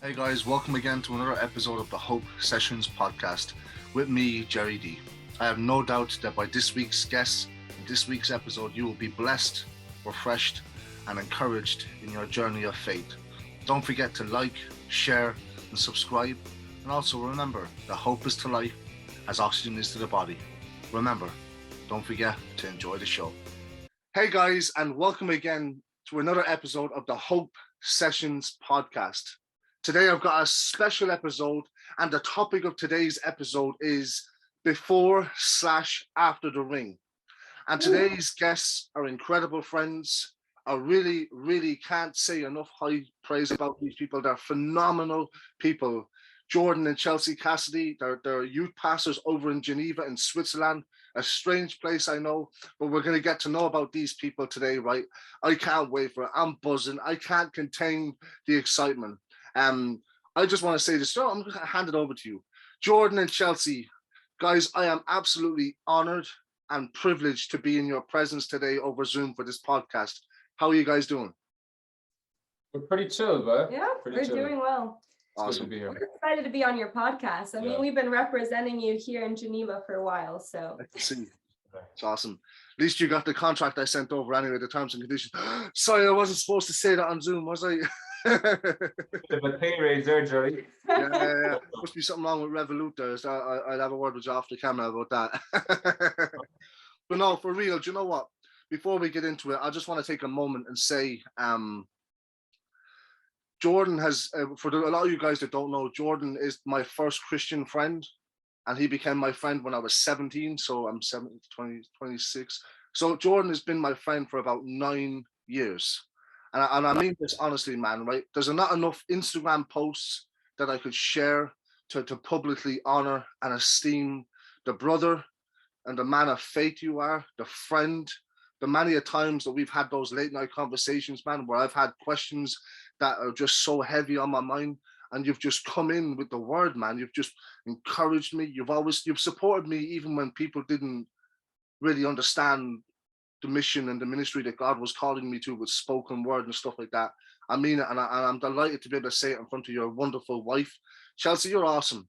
Hey guys, welcome again to another episode of the Hope Sessions podcast with me, Jerry D. I have no doubt that by this week's guest, in this week's episode, you will be blessed, refreshed, and encouraged in your journey of faith. Don't forget to like, share, and subscribe. And also remember that hope is to life as oxygen is to the body. Remember, don't forget to enjoy the show. Hey guys, and welcome again to another episode of the Hope Sessions podcast. Today I've got a special episode, and the topic of today's episode is before/after the ring. And today's guests are incredible friends. I really can't say enough high praise about these people. They're phenomenal people. Jordan and Chelsea Cassidy, they're youth pastors over in Geneva in Switzerland, a strange place, I know, but we're going to get to know about these people today, right? I can't wait for it. I'm buzzing. I can't contain the excitement. I just want to say this. I'm going to hand it over to you. Jordan and Chelsea, guys, I am absolutely honored and privileged to be in your presence today over Zoom for this podcast. How are you guys doing? We're pretty chill, bro. Yeah, we're doing well. Awesome. To be here. We're excited to be on your podcast. I mean, we've been representing you here in Geneva for a while, so. I can see. It's awesome. At least you got the contract I sent over anyway, the terms and conditions. Sorry, I wasn't supposed to say that on Zoom, was I? The pay raise there, Jerry. Yeah. Must be something wrong with Revolut there. So I'll have a word with you off the camera about that. But no, for real, do you know what? Before we get into it, I just want to take a moment and say, Jordan has, for a lot of you guys that don't know, Jordan is my first Christian friend, and he became my friend when I was 17, so I'm 26. So Jordan has been my friend for about 9 years. And I mean this honestly, man, right? There's not enough Instagram posts that I could share to publicly honor and esteem the brother and the man of faith you are, the friend, the many a times that we've had those late night conversations, man, where I've had questions that are just so heavy on my mind, and you've just come in with the word, man. You've just encouraged me. You've supported me even when people didn't really understand the mission and the ministry that God was calling me to with spoken word and stuff like that. I mean it, and I'm delighted to be able to say it in front of your wonderful wife. Chelsea, you're awesome.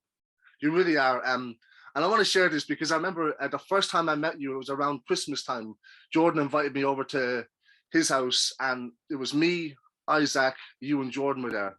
You really are. And I want to share this because I remember the first time I met you, it was around Christmas time. Jordan invited me over to his house, and it was me, Isaac, you and Jordan were there.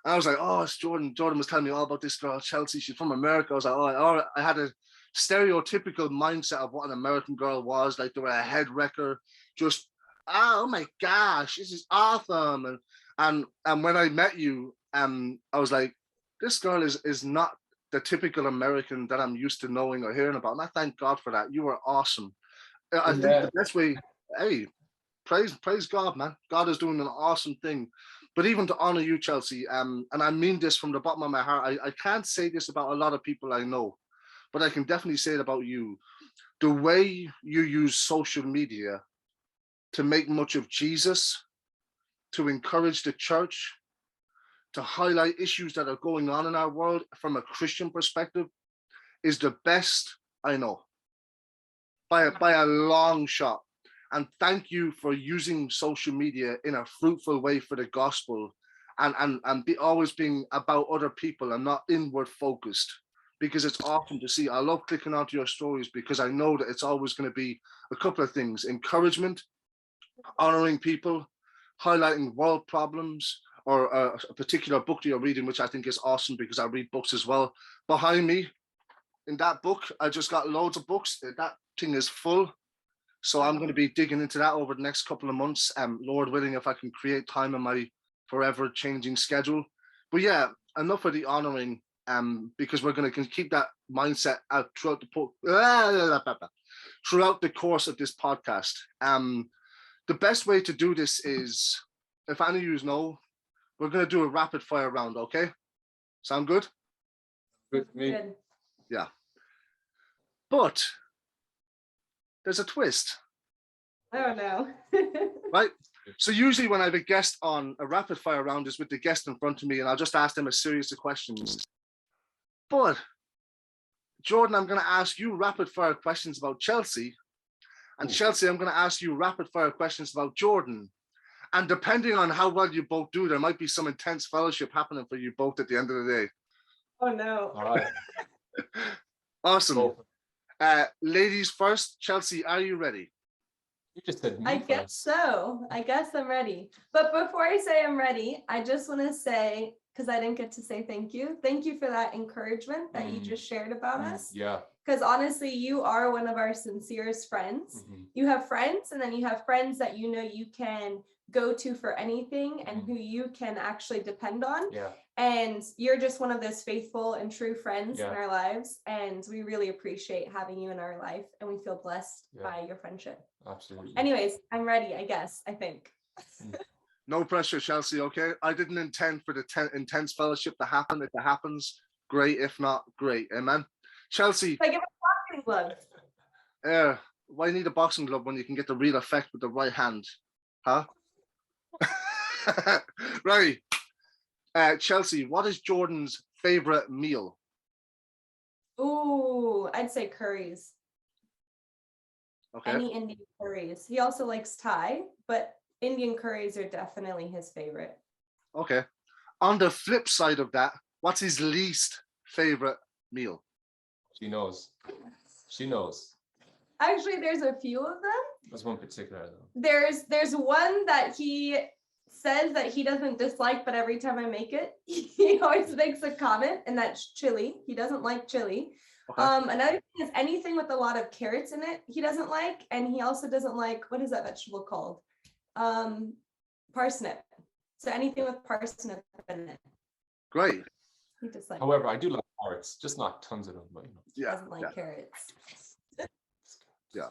And I was like, oh, it's Jordan. Jordan was telling me all about this girl, Chelsea. She's from America. I was like, oh, I had a stereotypical mindset of what an American girl was. Like, they were a head wrecker. Just, oh my gosh, this is awesome. And when I met you, I was like, this girl is not the typical American that I'm used to knowing or hearing about. And I thank God for that. You were awesome. I think the best way, hey, praise God, man. God is doing an awesome thing. But even to honor you, Chelsea, and I mean this from the bottom of my heart, I can't say this about a lot of people I know, but I can definitely say it about you. The way you use social media to make much of Jesus, to encourage the church, to highlight issues that are going on in our world from a Christian perspective is the best I know by a long shot. And thank you for using social media in a fruitful way for the gospel, and always being about other people and not inward focused, because it's awesome to see. I love clicking onto your stories because I know that it's always going to be a couple of things: encouragement, honoring people, highlighting world problems, or a particular book that you're reading, which I think is awesome because I read books as well. Behind me in that book, I just got loads of books. That thing is full. So I'm going to be digging into that over the next couple of months, Lord willing, if I can create time in my forever changing schedule. But yeah, enough of the honoring, because we're going to keep that mindset throughout the course of this podcast. The best way to do this is, if any of you know, we're going to do a rapid fire round, okay? Sound good? With me. Good. Yeah. But there's a twist. Oh no. Right? So usually when I have a guest on, a rapid fire round is with the guest in front of me, and I'll just ask them a series of questions. But Jordan, I'm going to ask you rapid fire questions about Chelsea, and Chelsea, I'm going to ask you rapid fire questions about Jordan. And depending on how well you both do, there might be some intense fellowship happening for you both at the end of the day. Oh no. All right. Awesome. Go. Ladies first. Chelsea, are you ready? You just said me I guess first. so. I guess I'm ready. But before I say I'm ready, I just want to say, because I didn't get to say thank you. Thank you for that encouragement that you just shared about us. Yeah. Because honestly, you are one of our sincerest friends. You have friends, and then you have friends that you know you can go to for anything and who you can actually depend on. Yeah. And you're just one of those faithful and true friends in Yeah. our lives. And we really appreciate having you in our life. And we feel blessed by your friendship. Absolutely. Anyways, I'm ready, I guess, I think. No pressure, Chelsea, okay? I didn't intend for the intense fellowship to happen. If it happens, great. If not, great. Amen. Chelsea. Like, give a boxing glove. Why need a boxing glove when you can get the real effect with the right hand? Huh? Right. Chelsea, what is Jordan's favorite meal? Ooh, I'd say curries. Okay. Any Indian curries. He also likes Thai, but Indian curries are definitely his favorite. Okay. On the flip side of that, what's his least favorite meal? She knows. She knows. Actually, there's a few of them. There's one particular though. There's one that he says that he doesn't dislike, but every time I make it, he always makes a comment, and that's chili. He doesn't like chili. Okay. Another thing is anything with a lot of carrots in it, he doesn't like, and he also doesn't like, what is that vegetable called? Parsnip. So anything with parsnip in it. Great. He just like. However, I do like carrots, just not tons of them, but you know. He doesn't like carrots. Yeah.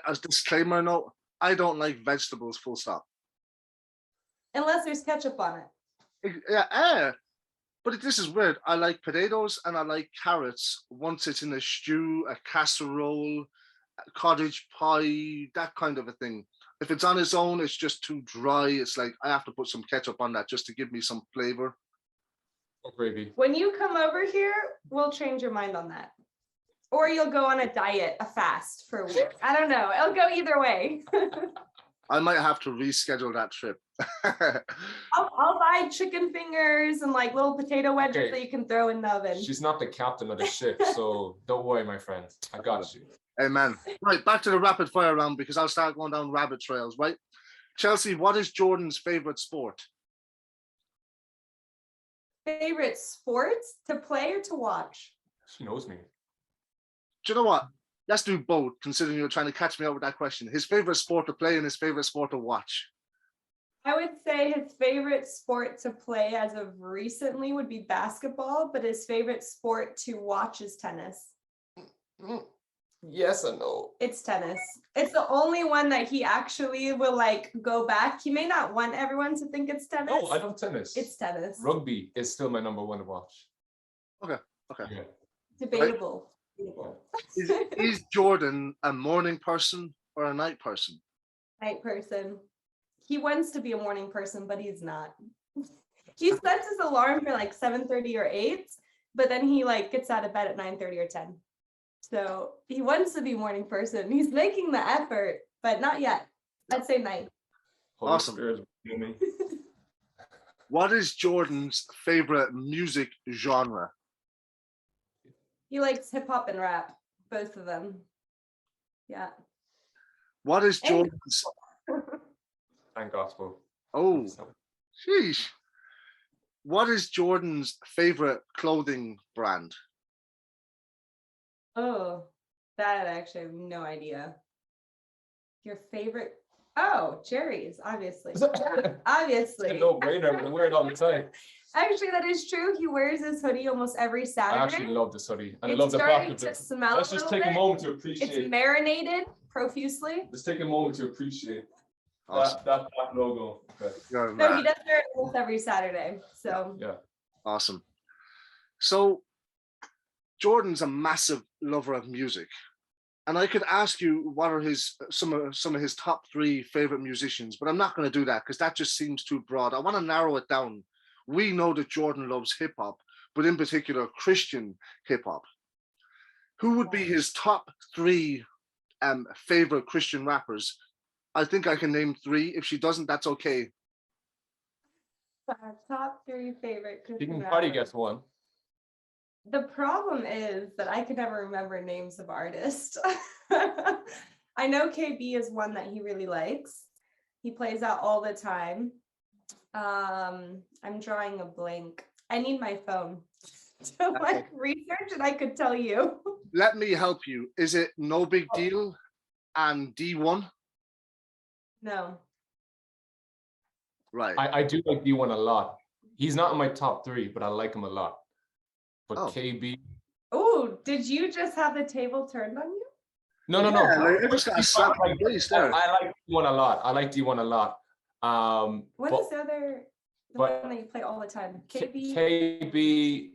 As a disclaimer note, I don't like vegetables, full stop. Unless there's ketchup on it. Yeah, but this is weird. I like potatoes and I like carrots once it's in a stew, a casserole, a cottage pie, that kind of a thing. If it's on its own, it's just too dry. It's like I have to put some ketchup on that just to give me some flavor. Oh, gravy. When you come over here, we'll change your mind on that. Or you'll go on a diet, a fast for a week. I don't know. It'll go either way. I might have to reschedule that trip. I'll buy chicken fingers and like little potato wedges that you can throw in the oven. She's not the captain of the ship, so don't worry, my friend. I got you. Amen. Right, back to the rapid fire round because I'll start going down rabbit trails, right? Chelsea, what is Jordan's favorite sport? Favorite sports to play or to watch? She knows me. Do you know what? Let's do both, considering you're trying to catch me out with that question. His favorite sport to play and his favorite sport to watch. I would say his favorite sport to play as of recently would be basketball, but his favorite sport to watch is tennis. Yes and no. It's tennis. It's the only one that he actually will like go back. He may not want everyone to think it's tennis. Oh, I love tennis. It's tennis. Rugby is still my number one to watch. Okay. Yeah. Debatable. Is Jordan a morning person or a night person? Night person. He wants to be a morning person, but he's not. He sets his alarm for like 7:30 or 8, but then he like gets out of bed at 9:30 or 10. So he wants to be a morning person. He's making the effort, but not yet. I'd say night. Awesome. What is Jordan's favorite music genre? He likes hip hop and rap, both of them. Yeah. What is Jordan's? And gospel. Oh, sheesh. What is Jordan's favorite clothing brand? Oh, that I actually have no idea. Your favorite? Oh, Jerry's, obviously. Obviously. It's a no-brainer. We wear it all the time. Actually, that is true. He wears his hoodie almost every Saturday. I actually love this hoodie. And it's I love the back starting of to it. smell Let's just take a moment to appreciate. It's marinated profusely. Let's take a moment to appreciate Awesome. that logo. Okay. No, he does wear it almost every Saturday. So yeah. Awesome. So Jordan's a massive lover of music. And I could ask you what are some of his top 3 favorite musicians, but I'm not going to do that because that just seems too broad. I want to narrow it down. We know that Jordan loves hip hop, but in particular Christian hip hop. Who would be his top 3 favorite Christian rappers? I think I can name 3. If she doesn't, that's okay. Top 3 favorite You Christian can probably rappers. guess one. The problem is that I can never remember names of artists. I know KB is one that he really likes. He plays that all the time. I'm drawing a blank. I need my phone to like research and I could tell you. Let me help you. Is it No Big Deal and D1? No. Right. I do like D1 a lot. He's not in my top 3, but I like him a lot. But Oh. KB. Oh, did you just have the table turned on you? No. Yeah, like, I just got a slap in the face there. I like D1 a lot. I like D1 a lot. What is the other one that you play all the time? KB,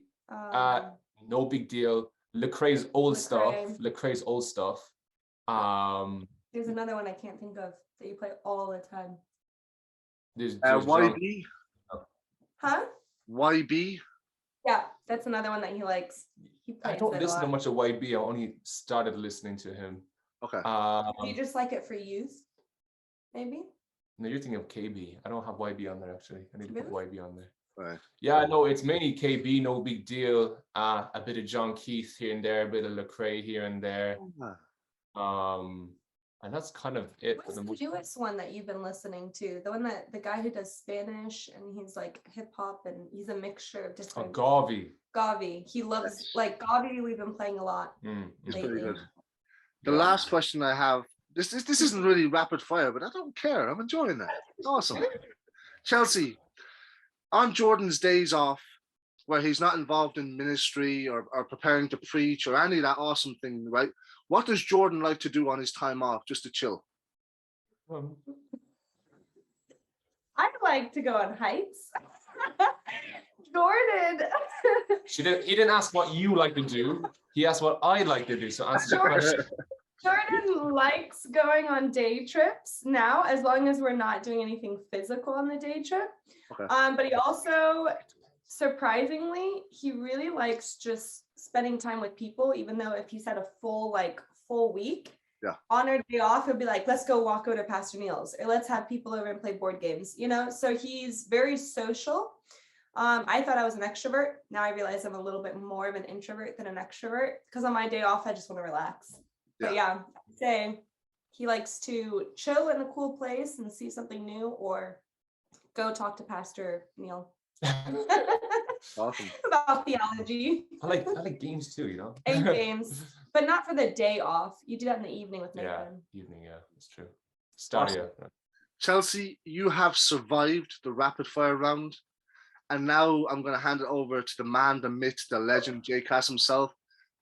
No Big Deal. Lecrae's old Lecrae. stuff. There's another one I can't think of that you play all the time. There's YB. Huh? YB. Yeah, that's another one that he likes. He plays I don't it listen a to lot. much of YB. I only started listening to him. Okay. Do you just like it for youth? Maybe? No, you're thinking of KB. I don't have YB on there actually. I need to put YB on there. Right. Yeah, no, it's mainly KB, No Big Deal. A bit of John Keith here and there, a bit of Lecrae here and there. And that's kind of it. What's the newest one that you've been listening to? The one that the guy who does Spanish and he's like hip hop and he's a mixture of different. Gavi. Gavi. He loves like Gavi. We've been playing a lot. It's lately. pretty good. The last question I have. This isn't really rapid fire, but I don't care. I'm enjoying that. Awesome. Chelsea, on Jordan's days off, where he's not involved in ministry or preparing to preach or any of that awesome thing, right? What does Jordan like to do on his time off just to chill? I like to go on hikes. Jordan. He didn't ask what you like to do. He asked what I like to do. So answer the question. Jordan likes going on day trips now, as long as we're not doing anything physical on the day trip. Okay. But he also, surprisingly, he really likes just spending time with people, even though if he's had a full week. Yeah. On our day off, he'll be like, let's go walk over to Pastor Neil's, or let's have people over and play board games, so he's very social. I thought I was an extrovert. Now I realize I'm a little bit more of an introvert than an extrovert, because on my day off, I just want to relax. But yeah, I'd say he likes to chill in a cool place and see something new, or go talk to Pastor Neil. Awesome. About theology. I like games too, And games, but not for the day off. You do that in the evening with Nathan. Yeah, evening, yeah, it's true. Stadia. Awesome. Chelsea, you have survived the rapid fire round, and now I'm going to hand it over to the man, the myth, the legend, J. Cass himself.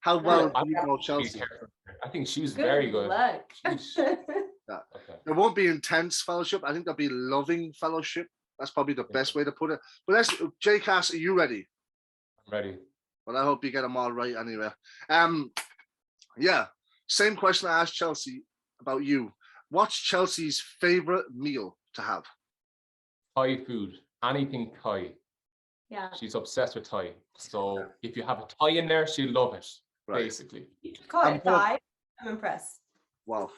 How well do you know Chelsea? I think she's very good. Luck. Yeah. Okay. There won't be intense fellowship. I think there'll be loving fellowship. That's probably the best way to put it. But J. Cass, are you ready? I'm ready. Well, I hope you get them all right anyway. Yeah. Same question I asked Chelsea about you. What's Chelsea's favorite meal to have? Thai food. Anything Thai. Yeah. She's obsessed with Thai. So if you have a Thai in there, she'll love it. Right. Basically. You call it Thai. I'm impressed. Wow.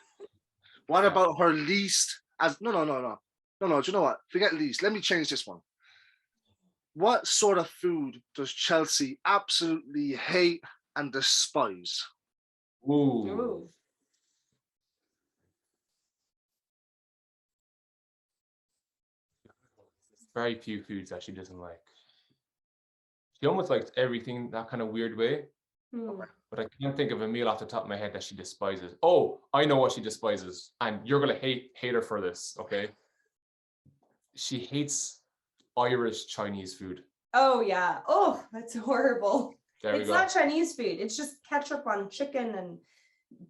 What about her least? No. Do you know what? Forget least. Let me change this one. What sort of food does Chelsea absolutely hate and despise? Ooh. Very few foods that she doesn't like. She almost likes everything that kind of weird way. But I can't think of a meal off the top of my head that she despises. Oh, I know what she despises. And you're going to hate her for this, okay? She hates Irish Chinese food. Oh, yeah. Oh, that's horrible. It's not Chinese food. It's just ketchup on chicken and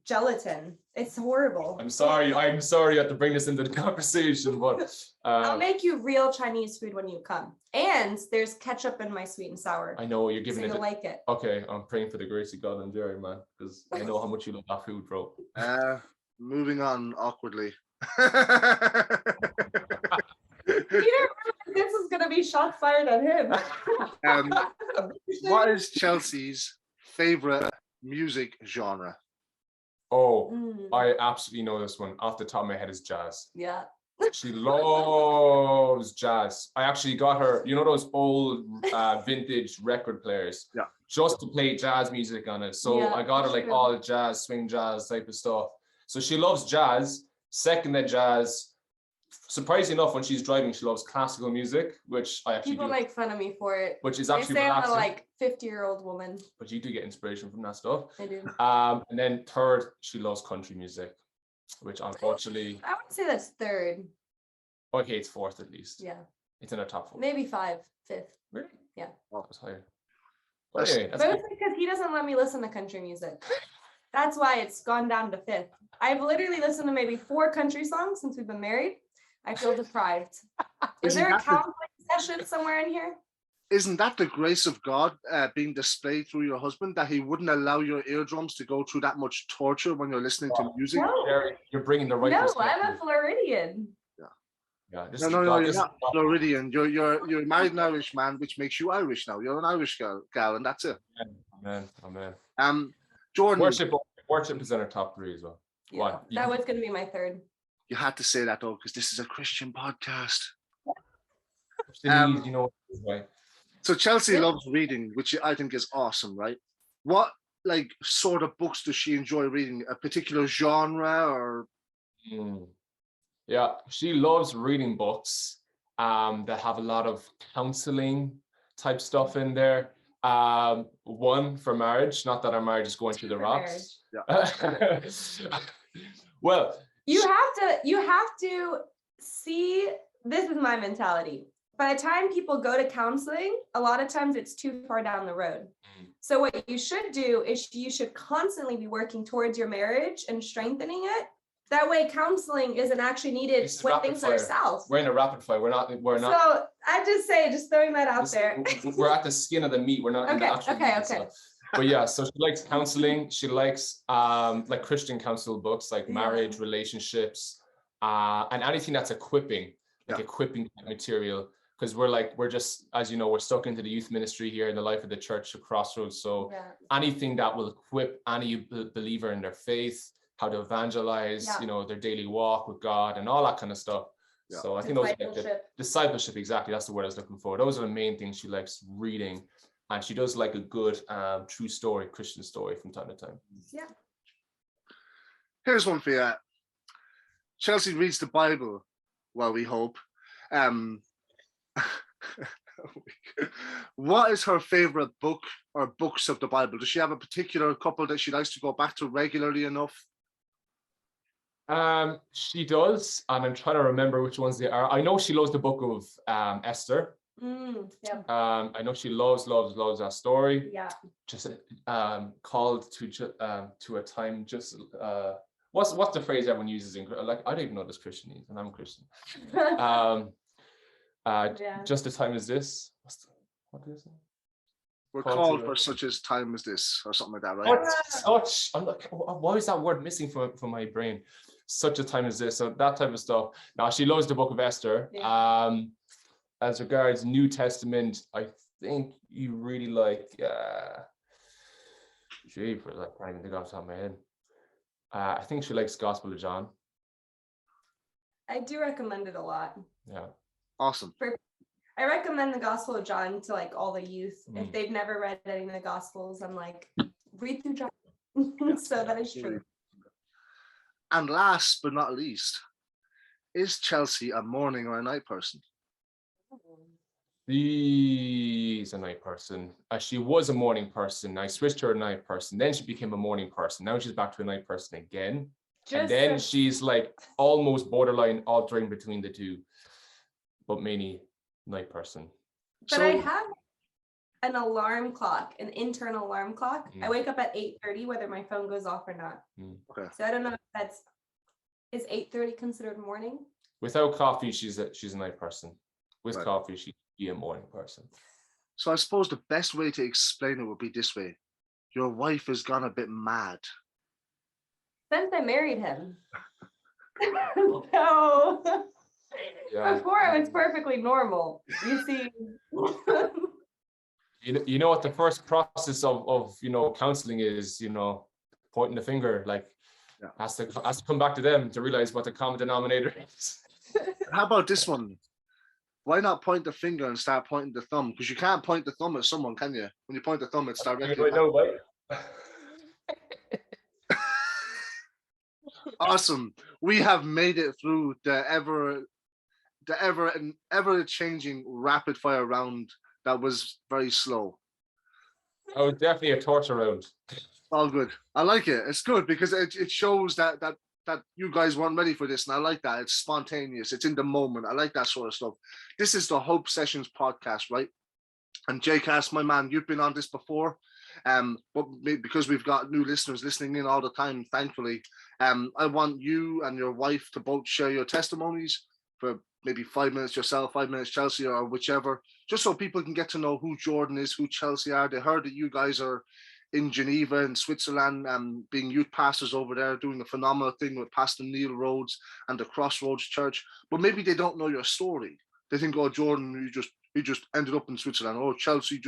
gelatin. It's horrible. I'm sorry you have to bring this into the conversation, but I'll make you real Chinese food when you come. And there's ketchup in my sweet and sour. I know you're giving so you'll like it. Okay, I'm praying for the grace of God and Jerry, man, because I know how much you love that food, bro. Moving on awkwardly. This is gonna be shot fired at him. What is Chelsea's favorite music genre? Oh, Mm. I absolutely know this one off the top of my head is jazz. Yeah. She loves jazz. I actually got her, you know, those old vintage record players, Yeah. just to play jazz music on it. So Yeah, I got her that's like true. all jazz, swing jazz type of stuff. So she loves jazz. Second at jazz. Surprisingly enough, when she's driving, she loves classical music, which I actually People do, make fun of me for it. which is They actually say I'm a relaxing. like 50-year-old woman. But you do get inspiration from that stuff. I do. And then third, she loves country music, which unfortunately, I would say that's third. okay, it's fourth at least. Yeah. It's in our top 4. Maybe fifth. Really? Yeah. Oh, it's higher. But That's- anyway, that's But good. it's because he doesn't let me listen to country music. That's why it's gone down to fifth. I've literally listened to maybe 4 country songs since we've been married. I feel deprived. Is Isn't there a that the- counseling session somewhere in here? Isn't that the grace of God being displayed through your husband, that he wouldn't allow your eardrums to go through that much torture when you're listening to music? No. Jerry, you're bringing the right No, I'm perspective. a Floridian. Yeah, this No, is no, God, you're this is not God. Floridian. You're married an Irish man, which makes you Irish now. You're an Irish gal, and that's it. Amen. Jordan, Worship is in our top 3 as well. Yeah, Why? that was going to be my third. you had to say that though, because this is a Christian podcast. You know, right? So Chelsea Yeah. loves reading, which I think is awesome, right? What like sort of books does she enjoy reading? A particular genre or? Yeah, she loves reading books that have a lot of counseling type stuff in there. One for marriage, not that our marriage is going through the For rocks. Yeah. Well, You have to see, this is my mentality. By the time people go to counseling, a lot of times it's too far down the road. So what you should do is you should constantly be working towards your marriage and strengthening it. That way counseling isn't actually needed This is when rapid things fire. are south. we're in a rapid fire. We're not. So I just say, just throwing that out this- there. We're at the skin of the meat. We're not in the Okay, actual okay, meat okay. itself. But yeah, so she likes counseling. She likes like Christian counsel books, like Yeah. marriage, relationships, and anything that's equipping, like Yeah. equipping material. Because we're just, as you know, we're stuck into the youth ministry here in the life of the church at Crossroads. So Yeah. anything that will equip any believer in their faith, how to evangelize, Yeah. you know, their daily walk with God and all that kind of stuff. Yeah. So I think those are like the Discipleship. discipleship, exactly. That's the word I was looking for. Those are the main things she likes reading. And she does like a good true story, Christian story from time to time. Yeah. Here's one for you. Chelsea reads the Bible, well, we hope. What is her favorite book or books of the Bible? Does she have a particular couple that she likes to go back to regularly enough? She does, and I'm trying to remember which ones they are. I know she loves the book of Esther. Yeah. I know she loves that story. Yeah. Just called to a time just what's the phrase everyone uses in like I don't even know what this Christian is, and I'm a Christian. Yeah. Just a time as this. What is it? We're Called called to- for such a time as this, or something like that, right? Such, I'm like, why is that word missing from my brain? Such a time as this, so that type of stuff. Now she loves the book of Esther. Yeah. As regards New Testament, I think you really like. For that, I can't even think off the top of my head. I think she likes Gospel of John. I do recommend it a lot. Yeah. Awesome. I recommend the Gospel of John to like all the youth. If Mm. they've never read any of the Gospels, I'm like, read through John. So that is true. And last but not least, is Chelsea a morning or a night person? She's a night person. She was a morning person. I switched her to a night person. Then she became a morning person. Now she's back to a night person again. And then she's like almost borderline altering between the two, but mainly night person. But I have an alarm clock, an internal alarm clock. I Mm. wake up at 8:30, whether my phone goes off or not. Okay. So I don't know if is 8:30 considered morning? Without coffee, she's a night person. With Right. coffee, she'd be a morning person. So I suppose the best way to explain it would be this way. Your wife has gone a bit mad. Since I married him. So Yeah. before it was perfectly normal. You see. You know what the first process of counseling is, pointing the finger, like Has to come back to them to realize what the common denominator is. How about this one? Why not point the finger and start pointing the thumb? Because you can't point the thumb at someone, can you? When you point the thumb, it's directly. Right now, right? Awesome. We have made it through the ever changing rapid fire round that was very slow. Oh, definitely a torture round. All good. I like it. It's good because it shows that you guys weren't ready for this, and I like that. It's spontaneous. It's in the moment. I like that sort of stuff. This is the Hope Sessions podcast, right? And JCast, my man, you've been on this before. But because we've got new listeners listening in all the time, thankfully, I want you and your wife to both share your testimonies for maybe 5 minutes yourself, 5 minutes Chelsea, or whichever, just so people can get to know who Jordan is, who Chelsea are. They heard that you guys are in Geneva in Switzerland, being youth pastors over there, doing a phenomenal thing with Pastor Neil Rhodes and the Crossroads Church. But maybe they don't know your story. They think, oh, Jordan, he just ended up in Switzerland. Oh, Chelsea,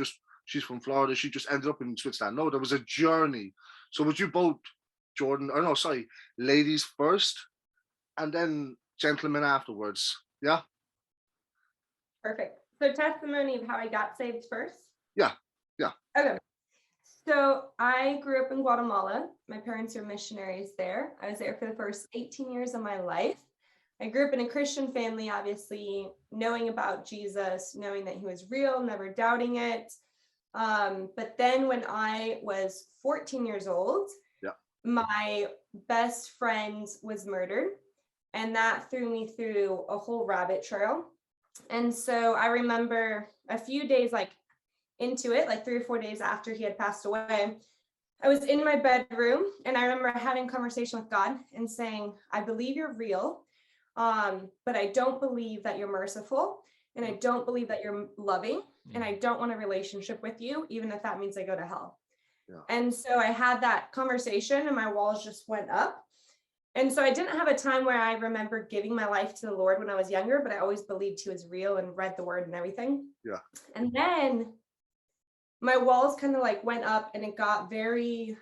she's from Florida, she just ended up in Switzerland. No, there was a journey. So would you both, Jordan, or no, sorry, ladies first, and then gentlemen afterwards? Yeah? Perfect. So testimony of how I got saved first? Yeah. Okay. So I grew up in Guatemala. My parents are missionaries there. I was there for the first 18 years of my life. I grew up in a Christian family, obviously, knowing about Jesus, knowing that he was real, never doubting it. But then when I was 14 years old, my best friend was murdered. And that threw me through a whole rabbit trail. And so I remember a few days into it, 3 or 4 days after he had passed away, I was in my bedroom and I remember having a conversation with God and saying, I believe you're real, but I don't believe that you're merciful, and I don't believe that you're loving, and I don't want a relationship with you, even if that means I go to hell. Yeah. And so I had that conversation and my walls just went up. And so I didn't have a time where I remember giving my life to the Lord when I was younger, but I always believed he was real and read the word and everything. Yeah. And then my walls kind of went up and it got very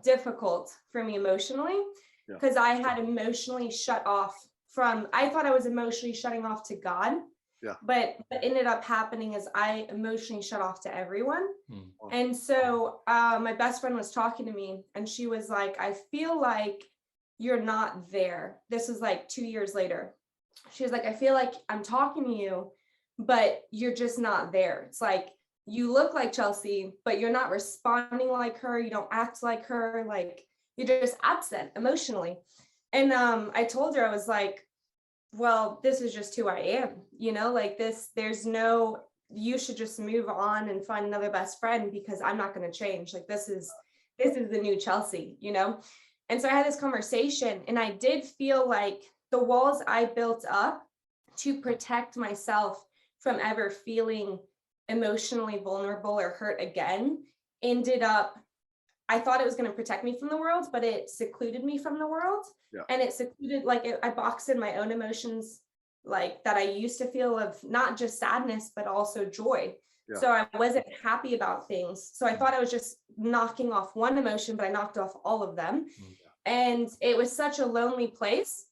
difficult for me emotionally because I had emotionally shut off I thought I was emotionally shutting off to God. Yeah. But what ended up happening is I emotionally shut off to everyone. And so my best friend was talking to me and she was like, I feel like you're not there. This is 2 years later. She was like, I feel like I'm talking to you, but you're just not there. It's like, you look like Chelsea, but you're not responding like her. You don't act like her. You're just absent emotionally. And I told her, I was like, well, this is just who I am, you should just move on and find another best friend because I'm not going to change. This is the new Chelsea, And so I had this conversation and I did feel like the walls I built up to protect myself from ever feeling emotionally vulnerable or hurt again ended up, I thought it was going to protect me from the world, but it secluded me from the world. Yeah. And it secluded, I boxed in my own emotions, that I used to feel of not just sadness, but also joy. Yeah. So I wasn't happy about things. So I thought I was just knocking off one emotion, but I knocked off all of them. Yeah. And it was such a lonely place.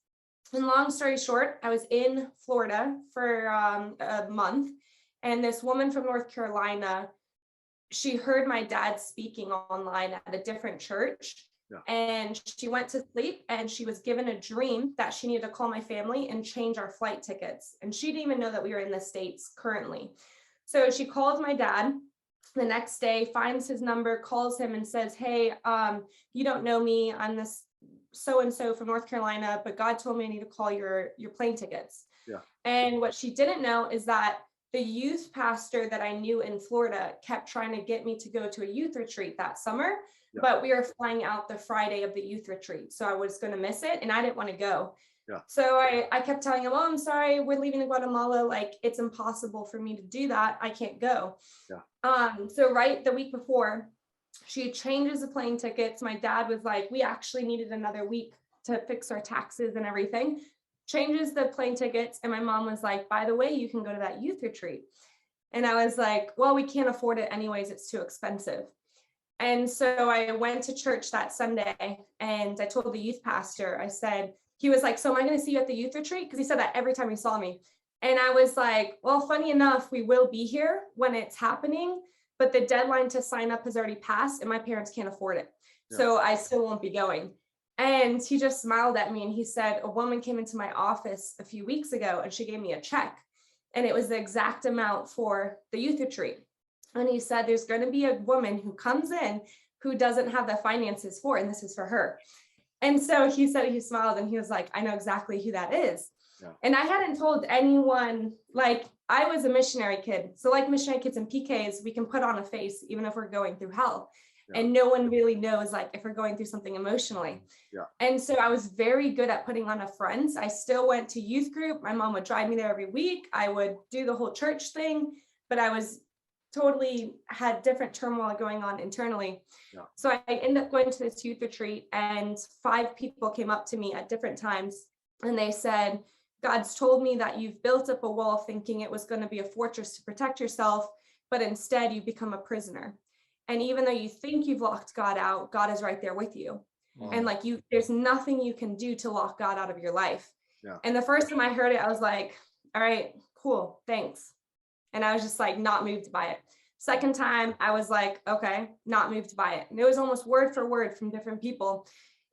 And long story short, I was in Florida for a month. And this woman from North Carolina, she heard my dad speaking online at a different church. Yeah. And she went to sleep and she was given a dream that she needed to call my family and change our flight tickets. And she didn't even know that we were in the States currently. So she called my dad the next day, finds his number, calls him and says, hey, you don't know me. I'm this so-and-so from North Carolina, but God told me I need to call your plane tickets. Yeah. And what she didn't know is that the youth pastor that I knew in Florida kept trying to get me to go to a youth retreat that summer, but we were flying out the Friday of the youth retreat. So I was going to miss it and I didn't want to go. Yeah. So I kept telling him, oh, I'm sorry, we're leaving in Guatemala. It's impossible for me to do that. I can't go. Yeah. So right the week before, she changes the plane tickets. My dad was like, we actually needed another week to fix our taxes and everything. Changes the plane tickets. And my mom was like, by the way, you can go to that youth retreat. And I was like, well, we can't afford it anyways. It's too expensive. And so I went to church that Sunday and I told the youth pastor, I said, he was like, so am I going to see you at the youth retreat? Because he said that every time he saw me. And I was like, well, funny enough, we will be here when it's happening, but the deadline to sign up has already passed and my parents can't afford it. Yeah. So I still won't be going. And he just smiled at me and he said, a woman came into my office a few weeks ago and she gave me a check and it was the exact amount for the youth retreat. And he said, there's going to be a woman who comes in who doesn't have the finances for, and this is for her. And so he said, he smiled and he was like, I know exactly who that is. Yeah. And I hadn't told anyone, like I was a missionary kid. So like missionary kids and PKs, we can put on a face, even if we're going through hell. Yeah. And no one really knows, like if we're going through something emotionally. Yeah. And so I was very good at putting on a front. I still went to youth group. My mom would drive me there every week. I would do the whole church thing, but I was totally had different turmoil going on internally. Yeah. So I ended up going to this youth retreat and 5 people came up to me at different times and they said, God's told me that you've built up a wall thinking it was going to be a fortress to protect yourself, but instead you become a prisoner. And even though you think you've locked God out, God is right there with you. Wow. And like there's nothing you can do to lock God out of your life. Yeah. And the first time I heard it, I was like, all right, cool, thanks. And I was just like, not moved by it. Second time, I was like, okay, not moved by it. And it was almost word for word from different people.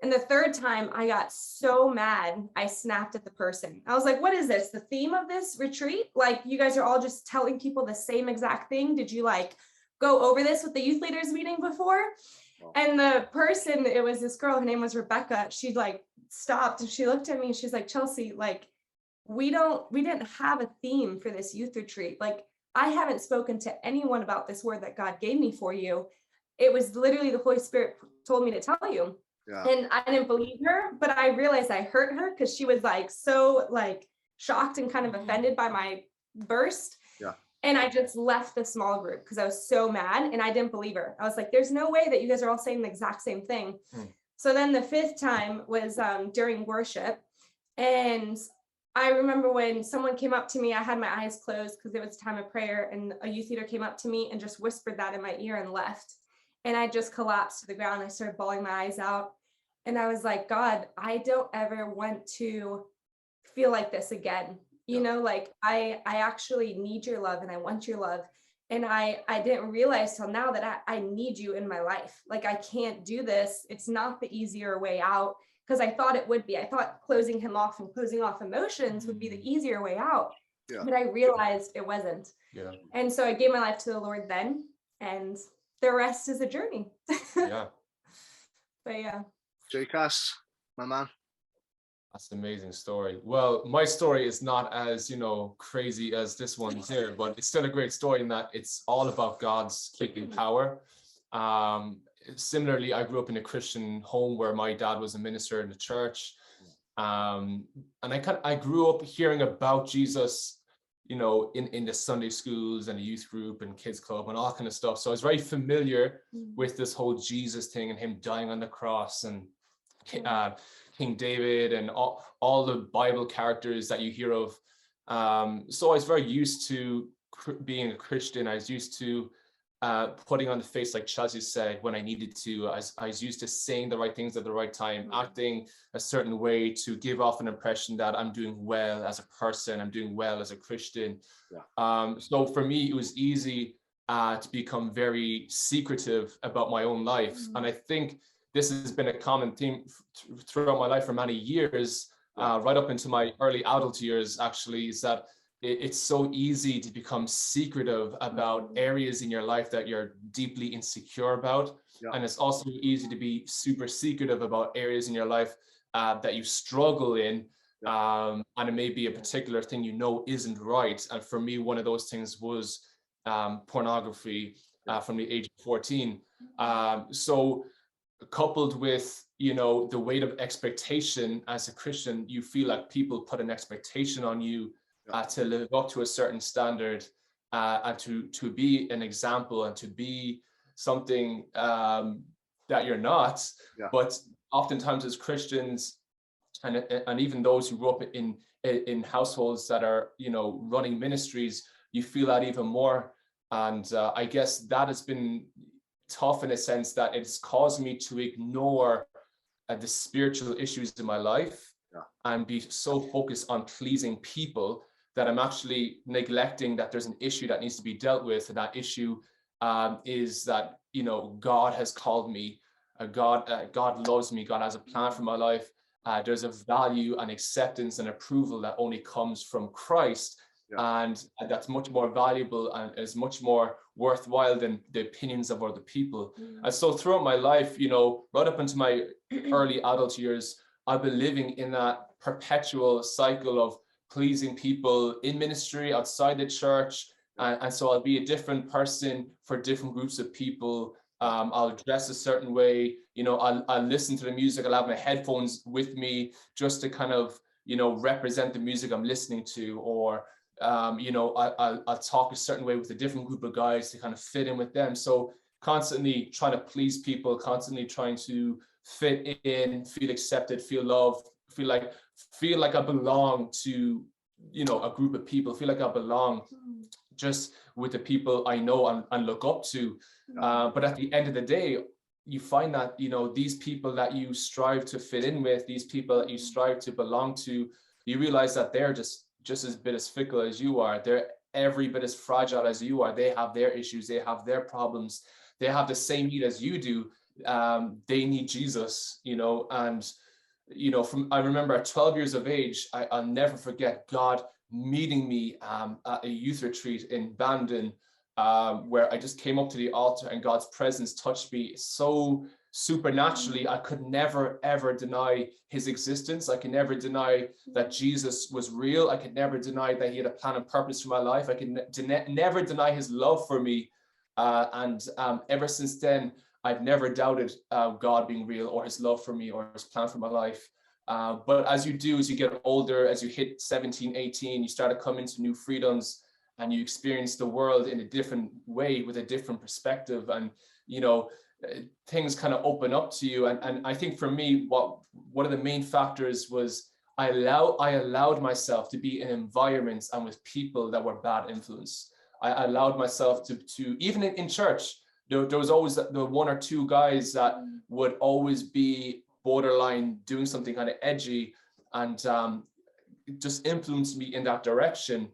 And the third time I got so mad, I snapped at the person. I was like, what is this? The theme of this retreat? Like you guys are all just telling people the same exact thing. Did you like go over this with the youth leaders meeting before? Wow. And the person, it was this girl, her name was Rebecca. She like stopped and she looked at me and she's like, Chelsea, like, we didn't have a theme for this youth retreat. Like, I haven't spoken to anyone about this word that God gave me for you. It was literally the Holy Spirit told me to tell you. Yeah. And I didn't believe her, but I realized I hurt her because she was like so like shocked and kind of offended by my burst. Yeah. And I just left the small group because I was so mad and I didn't believe her. I was like, there's no way that you guys are all saying the exact same thing. So then the 5th time was during worship. And I remember when someone came up to me, I had my eyes closed because it was time of prayer, and a youth leader came up to me and just whispered that in my ear and left. And I just collapsed to the ground. I started bawling my eyes out. And I was like, God, I don't ever want to feel like this again. You know, like I actually need your love and I want your love. And I didn't realize till now that I need you in my life. Like I can't do this. It's not the easier way out. Because I thought it would be. I thought closing him off and closing off emotions would be the easier way out. Yeah. But I realized it wasn't. Yeah. And so I gave my life to the Lord then, and the rest is a journey. Yeah. But yeah. J. Cass, my man. That's an amazing story. Well, my story is not as, crazy as this one here, but it's still a great story in that it's all about God's keeping power. Similarly, I grew up in a Christian home where my dad was a minister in the church. And I grew up hearing about Jesus, in the Sunday schools and the youth group and kids club and all that kind of stuff. So I was very familiar with this whole Jesus thing and him dying on the cross and King David and all the Bible characters that you hear of. So I was very used to being a Christian. I was used to putting on the face, like Chelsea said, when I needed to. I was used to saying the right things at the right time, acting a certain way to give off an impression that I'm doing well as a person, I'm doing well as a Christian. Yeah. So for me, it was easy to become very secretive about my own life. And I think this has been a common theme throughout my life for many years, right up into my early adult years, actually, is that it's so easy to become secretive about areas in your life that you're deeply insecure about. Yeah. And it's also easy to be super secretive about areas in your life that you struggle in. Yeah. And it may be a particular thing isn't right. And for me, one of those things was pornography from the age of 14. So coupled with, the weight of expectation as a Christian, you feel like people put an expectation on you to live up to a certain standard and to be an example and to be something that you're not. Yeah. But oftentimes as Christians and even those who grew up in households that are, running ministries, you feel that even more. And I guess that has been tough in a sense that it's caused me to ignore the spiritual issues in my life and be so focused on pleasing people that I'm actually neglecting that there's an issue that needs to be dealt with. And that issue is that, you know, God has called me. God loves me. God has a plan for my life. There's a value and acceptance and approval that only comes from Christ. And that's much more valuable and is much more worthwhile than the opinions of other people. And so throughout my life, you know, right up into my early adult years, I've been living in that perpetual cycle of pleasing people in ministry, outside the church. And so I'll be a different person for different groups of people. I'll dress a certain way, you know, I'll listen to the music, I'll have my headphones with me just to kind of, you know, represent the music I'm listening to, or, you know, I'll talk a certain way with a different group of guys to kind of fit in with them. So constantly trying to please people, constantly trying to fit in, feel accepted, feel loved, feel like I belong to, you know, a group of people, feel like I belong just with the people I know and look up to. But at the end of the day, you find that, you know, these people that you strive to fit in with, these people that you strive to belong to, you realize that they're just as bit as fickle as you are. They're every bit as fragile as you are. They have their issues, they have their problems, they have the same need as you do. They need Jesus, you know. And you know, I remember at 12 years of age, I'll never forget God meeting me at a youth retreat in Bandon, where I just came up to the altar and God's presence touched me so supernaturally. I could never, ever deny his existence. I could never deny that Jesus was real. I could never deny that he had a plan and purpose for my life. I could never deny his love for me. And ever since then, I've never doubted God being real or his love for me or his plan for my life. But as you do, as you get older, as you hit 17, 18, you start to come into new freedoms and you experience the world in a different way with a different perspective. And, you know, things kind of open up to you. And I think for me, one of the main factors was I allowed myself to be in environments and with people that were bad influence. I allowed myself to even in church, there was always the one or two guys that would always be borderline doing something kind of edgy and just influenced me in that direction.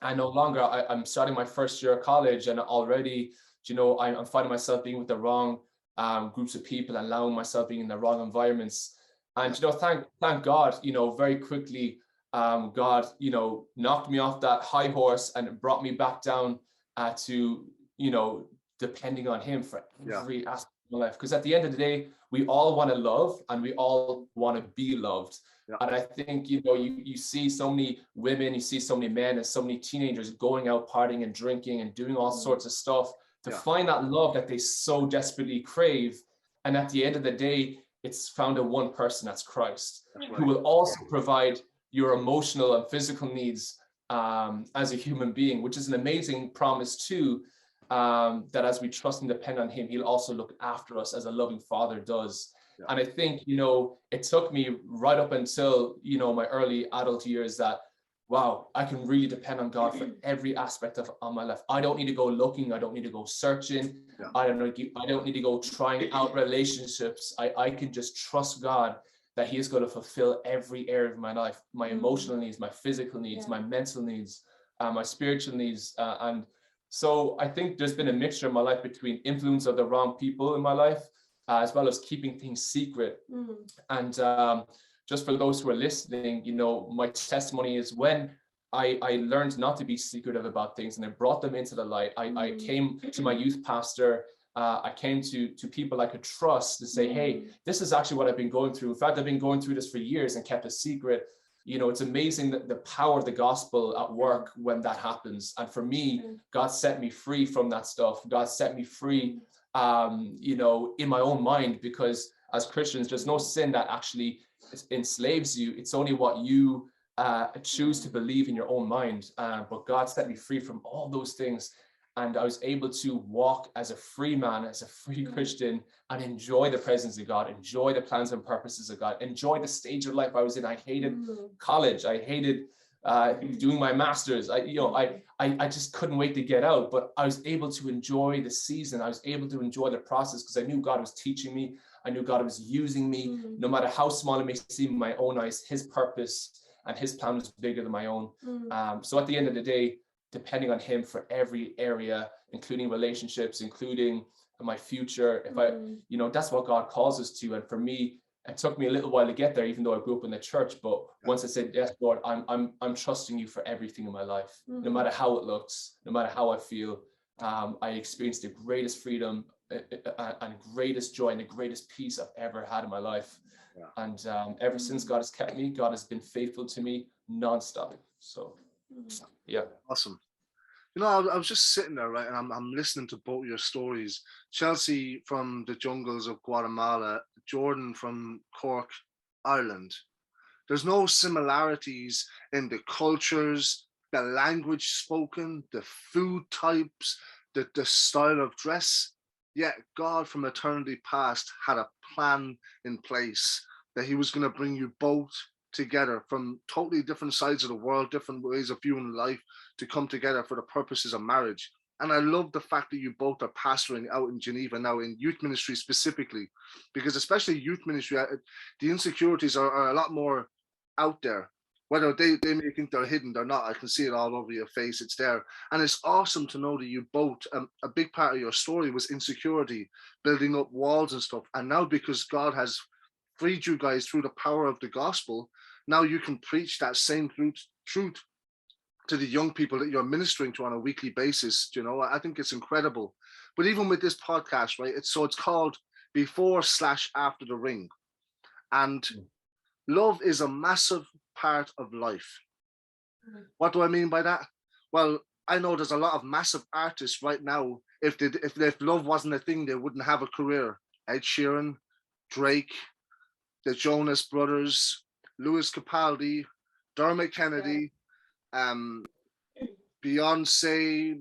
And no longer, I'm starting my first year of college and already, you know, I'm finding myself being with the wrong groups of people, allowing myself being in the wrong environments. And, you know, thank God, you know, very quickly, God, you know, knocked me off that high horse and brought me back down to, you know, depending on him for every aspect of my life. Because at the end of the day, we all want to love and we all want to be loved. And I think, you know, you see so many women, you see so many men and so many teenagers going out partying and drinking and doing all sorts of stuff to find that love that they so desperately crave. And at the end of the day, it's found in one person, that's Christ, who will also provide your emotional and physical needs as a human being, which is an amazing promise too. That as we trust and depend on him, he'll also look after us as a loving father does. And I think, you know, it took me right up until, you know, my early adult years that, wow, I can really depend on God for every aspect of my life. I don't need to go looking. I don't need to go searching. I don't need to go trying out relationships. I can just trust God that he is going to fulfill every area of my life, my emotional needs, my physical needs, my mental needs, my spiritual needs. And so I think there's been a mixture in my life between influence of the wrong people in my life, as well as keeping things secret. And just for those who are listening, you know, my testimony is when I learned not to be secretive about things and I brought them into the light. I came to my youth pastor. I came to people I could trust to say, hey, this is actually what I've been going through. In fact, I've been going through this for years and kept a secret. You know, it's amazing that the power of the gospel at work when that happens. And for me, God set me free from that stuff. God set me free, you know, in my own mind, because as Christians, there's no sin that actually enslaves you. It's only what you choose to believe in your own mind. But God set me free from all those things. And I was able to walk as a free man, as a free Christian, and enjoy the presence of God, enjoy the plans and purposes of God, enjoy the stage of life I was in. I hated college. I hated doing my master's. I just couldn't wait to get out, but I was able to enjoy the season. I was able to enjoy the process because I knew God was teaching me. I knew God was using me, no matter how small it may seem in my own eyes. His purpose and his plan was bigger than my own. So at the end of the day, depending on him for every area, including relationships, including my future, if I, that's what God calls us to. And for me, it took me a little while to get there, even though I grew up in the church. But once I said, yes, Lord, I'm trusting you for everything in my life, no matter how it looks, no matter how I feel. I experienced the greatest freedom and greatest joy and the greatest peace I've ever had in my life. And ever since, God has kept me. God has been faithful to me nonstop. So, yeah. Awesome. I was just sitting there, right, and I'm listening to both your stories. Chelsea from the jungles of Guatemala, Jordan from Cork, Ireland. There's no similarities in the cultures, the language spoken, the food types, the style of dress. Yet God from eternity past had a plan in place that he was going to bring you both together from totally different sides of the world, different ways of viewing life, to come together for the purposes of marriage. And I love the fact that you both are pastoring out in Geneva now in youth ministry specifically, because especially youth ministry, the insecurities are a lot more out there. Whether they may think they're hidden, they're not. I can see it all over your face. It's there. And it's awesome to know that you both, a big part of your story was insecurity, building up walls and stuff. And now because God has freed you guys through the power of the gospel, now you can preach that same truth to the young people that you're ministering to on a weekly basis. I think it's incredible. But even with this podcast, right, it's called Before/After the Ring. And love is a massive part of life. What do I mean by that? Well, I know there's a lot of massive artists right now. If love wasn't a thing, they wouldn't have a career. Ed Sheeran, Drake, the Jonas Brothers, Louis Capaldi, Dermot Kennedy, Beyonce,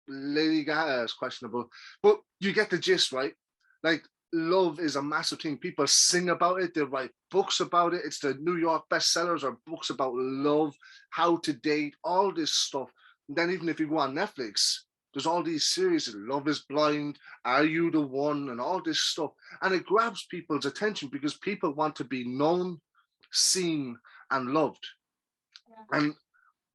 Lady Gaga is questionable, but you get the gist, right? Like, love is a massive thing. People sing about it, they write books about it. It's the New York bestsellers or books about love, how to date, all this stuff. And then even if you go on Netflix, there's all these series, Love is Blind, Are You the One, and all this stuff. And it grabs people's attention because people want to be known, seen, and loved. And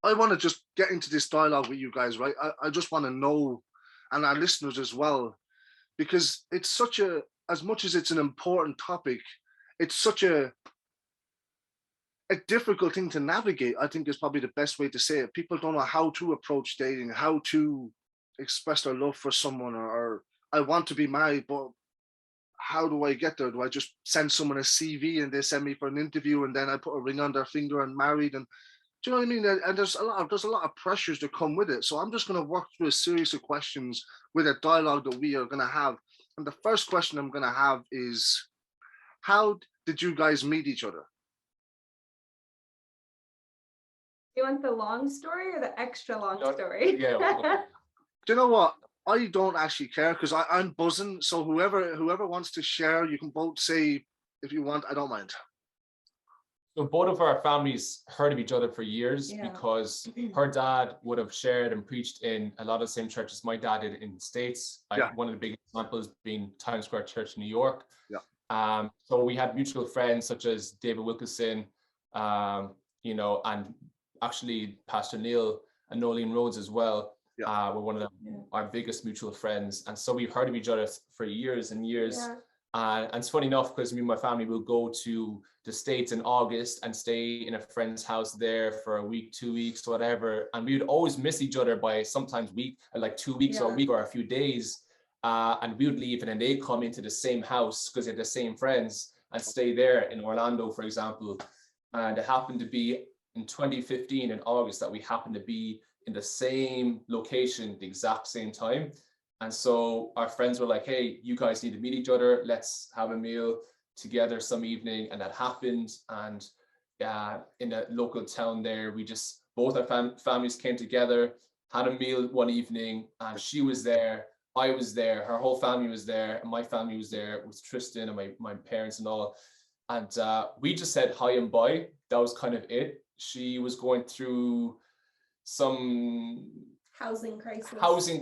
I want to just get into this dialogue with you guys, right? I just want to know, and our listeners as well, because it's such as much as it's an important topic, it's such a difficult thing to navigate. I think is probably the best way to say it. People don't know how to approach dating, how to express their love for someone, or I want to be married, but how do I get there? Do I just send someone a CV and they send me for an interview and then I put a ring on their finger and married? And do you know what I mean? And there's a lot of pressures that come with it. So I'm just going to work through a series of questions with a dialogue that we are going to have. And the first question I'm going to have is, how did you guys meet each other? You want the long story or the extra long story? Yeah. Okay. Do you know what? I don't actually care because I'm buzzing. So whoever wants to share, you can both say if you want. I don't mind. So both of our families heard of each other for years because her dad would have shared and preached in a lot of the same churches my dad did in the States. One of the big examples being Times Square Church in New York. So we had mutual friends such as David Wilkerson, and actually Pastor Neil and Nolene Rhodes as well. Were one of our biggest mutual friends. And so we've heard of each other for years and years. And it's funny enough because me and my family will go to the States in August and stay in a friend's house there for a week, 2 weeks, whatever. And we would always miss each other by sometimes like 2 weeks or a week or a few days. And we would leave and then they come into the same house because they're the same friends and stay there in Orlando, for example. And it happened to be in 2015 in August that we happened to be in the same location, the exact same time. And so our friends were like, hey, you guys need to meet each other. Let's have a meal together some evening. And that happened. And in a local town there, we just, both our families came together, had a meal one evening, and she was there, I was there, her whole family was there, and my family was there with Tristan and my parents and all. And we just said hi and bye. That was kind of it. she was going through some Housing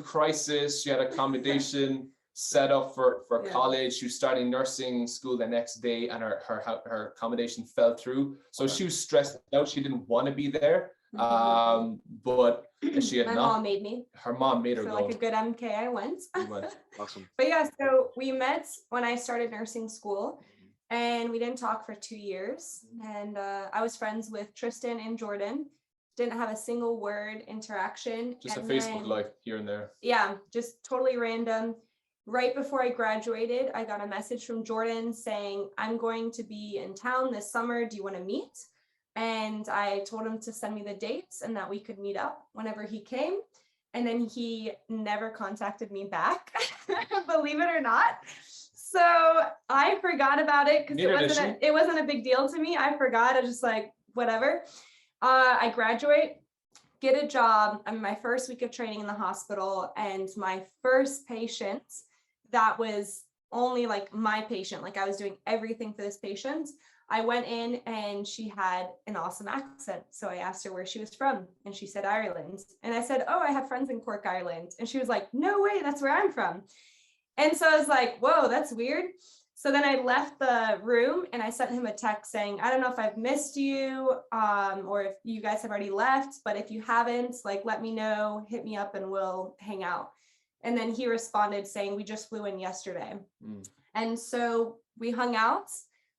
crisis. She had accommodation set up for Yeah. college. She was starting nursing school the next day, and her accommodation fell through. So she was stressed out. She didn't want to be there. But she had My not. mom made me. Her mom made her For go. like a good MK, I went. You went. Awesome. But yeah, so we met when I started nursing school, and we didn't talk for 2 years. And I was friends with Tristan and Jordan. Didn't have a single word interaction. Just And a Facebook then, like here and there. yeah, just totally random. Right before I graduated, I got a message from Jordan saying, I'm going to be in town this summer. Do you want to meet? And I told him to send me the dates and that we could meet up whenever he came. And then he never contacted me back, believe it or not. So I forgot about it because it wasn't a big deal to me. I forgot. I was just like, whatever. I graduate, get a job. I'm in my first week of training in the hospital, and my first patient that was only like my patient, like I was doing everything for this patient. I went in and she had an awesome accent. So I asked her where she was from, and she said Ireland. And I said, oh, I have friends in Cork, Ireland. And she was like, no way, that's where I'm from. And so I was like, whoa, that's weird. So then I left the room and I sent him a text saying, I don't know if I've missed you or if you guys have already left, but if you haven't, like, let me know, hit me up and we'll hang out. And then he responded saying, we just flew in yesterday. And so we hung out.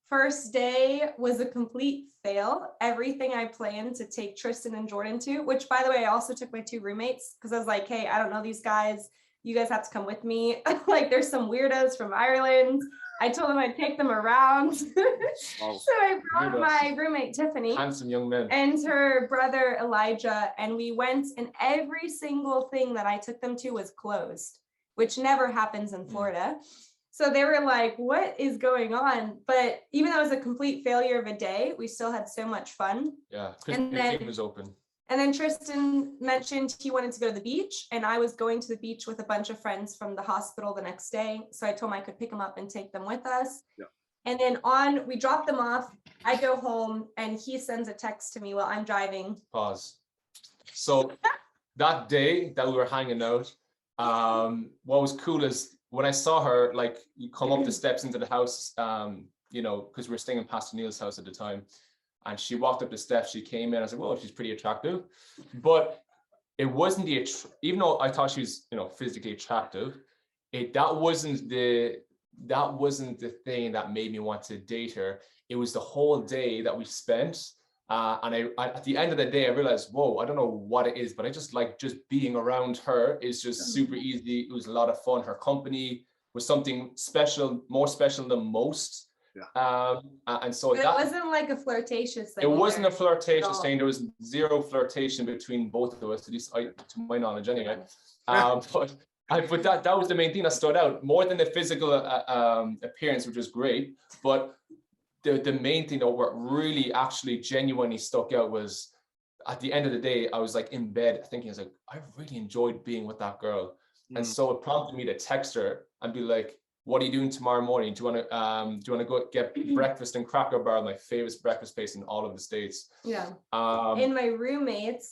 First day was a complete fail. Everything I planned to take Tristan and Jordan to, which by the way, I also took my 2 roommates because I was like, hey, I don't know these guys. You guys have to come with me. Like there's some weirdos from Ireland. I told them I'd take them around. Wow. So I brought my roommate Tiffany. Handsome young men. And her brother Elijah, and we went, and every single thing that I took them to was closed, which never happens in Florida. So they were like, what is going on? But even though it was a complete failure of a day, we still had so much fun. Yeah, because the team was open. And then Tristan mentioned he wanted to go to the beach, and I was going to the beach with a bunch of friends from the hospital the next day. So I told him I could pick them up and take them with us. Yeah. And then we dropped them off. I go home and he sends a text to me while I'm driving. Pause. So that day that we were hanging out, what was cool is when I saw her, like, you come up the steps into the house, you know, because we were staying in Pastor Neil's house at the time. And she walked up the steps, she came in, I was like, well, she's pretty attractive. But it wasn't even though I thought she was, you know, physically attractive, that wasn't the thing that made me want to date her. It was the whole day that we spent. And I at the end of the day, I realized, whoa, I don't know what it is, but I just like just being around her is just super easy. It was a lot of fun. Her company was something special, more special than most. Yeah. And so It wasn't like a flirtatious thing. It wasn't a flirtatious thing. There was zero flirtation between both of us, at least to my knowledge, anyway. But that was the main thing that stood out more than the physical appearance, which was great. But the main thing that what really actually genuinely stuck out was at the end of the day, I was like in bed thinking, I was like, I really enjoyed being with that girl. And so it prompted me to text her and be like, what are you doing tomorrow morning? Do you want to go get breakfast in Cracker Barrel, my favorite breakfast place in all of the States? Yeah. And my roommate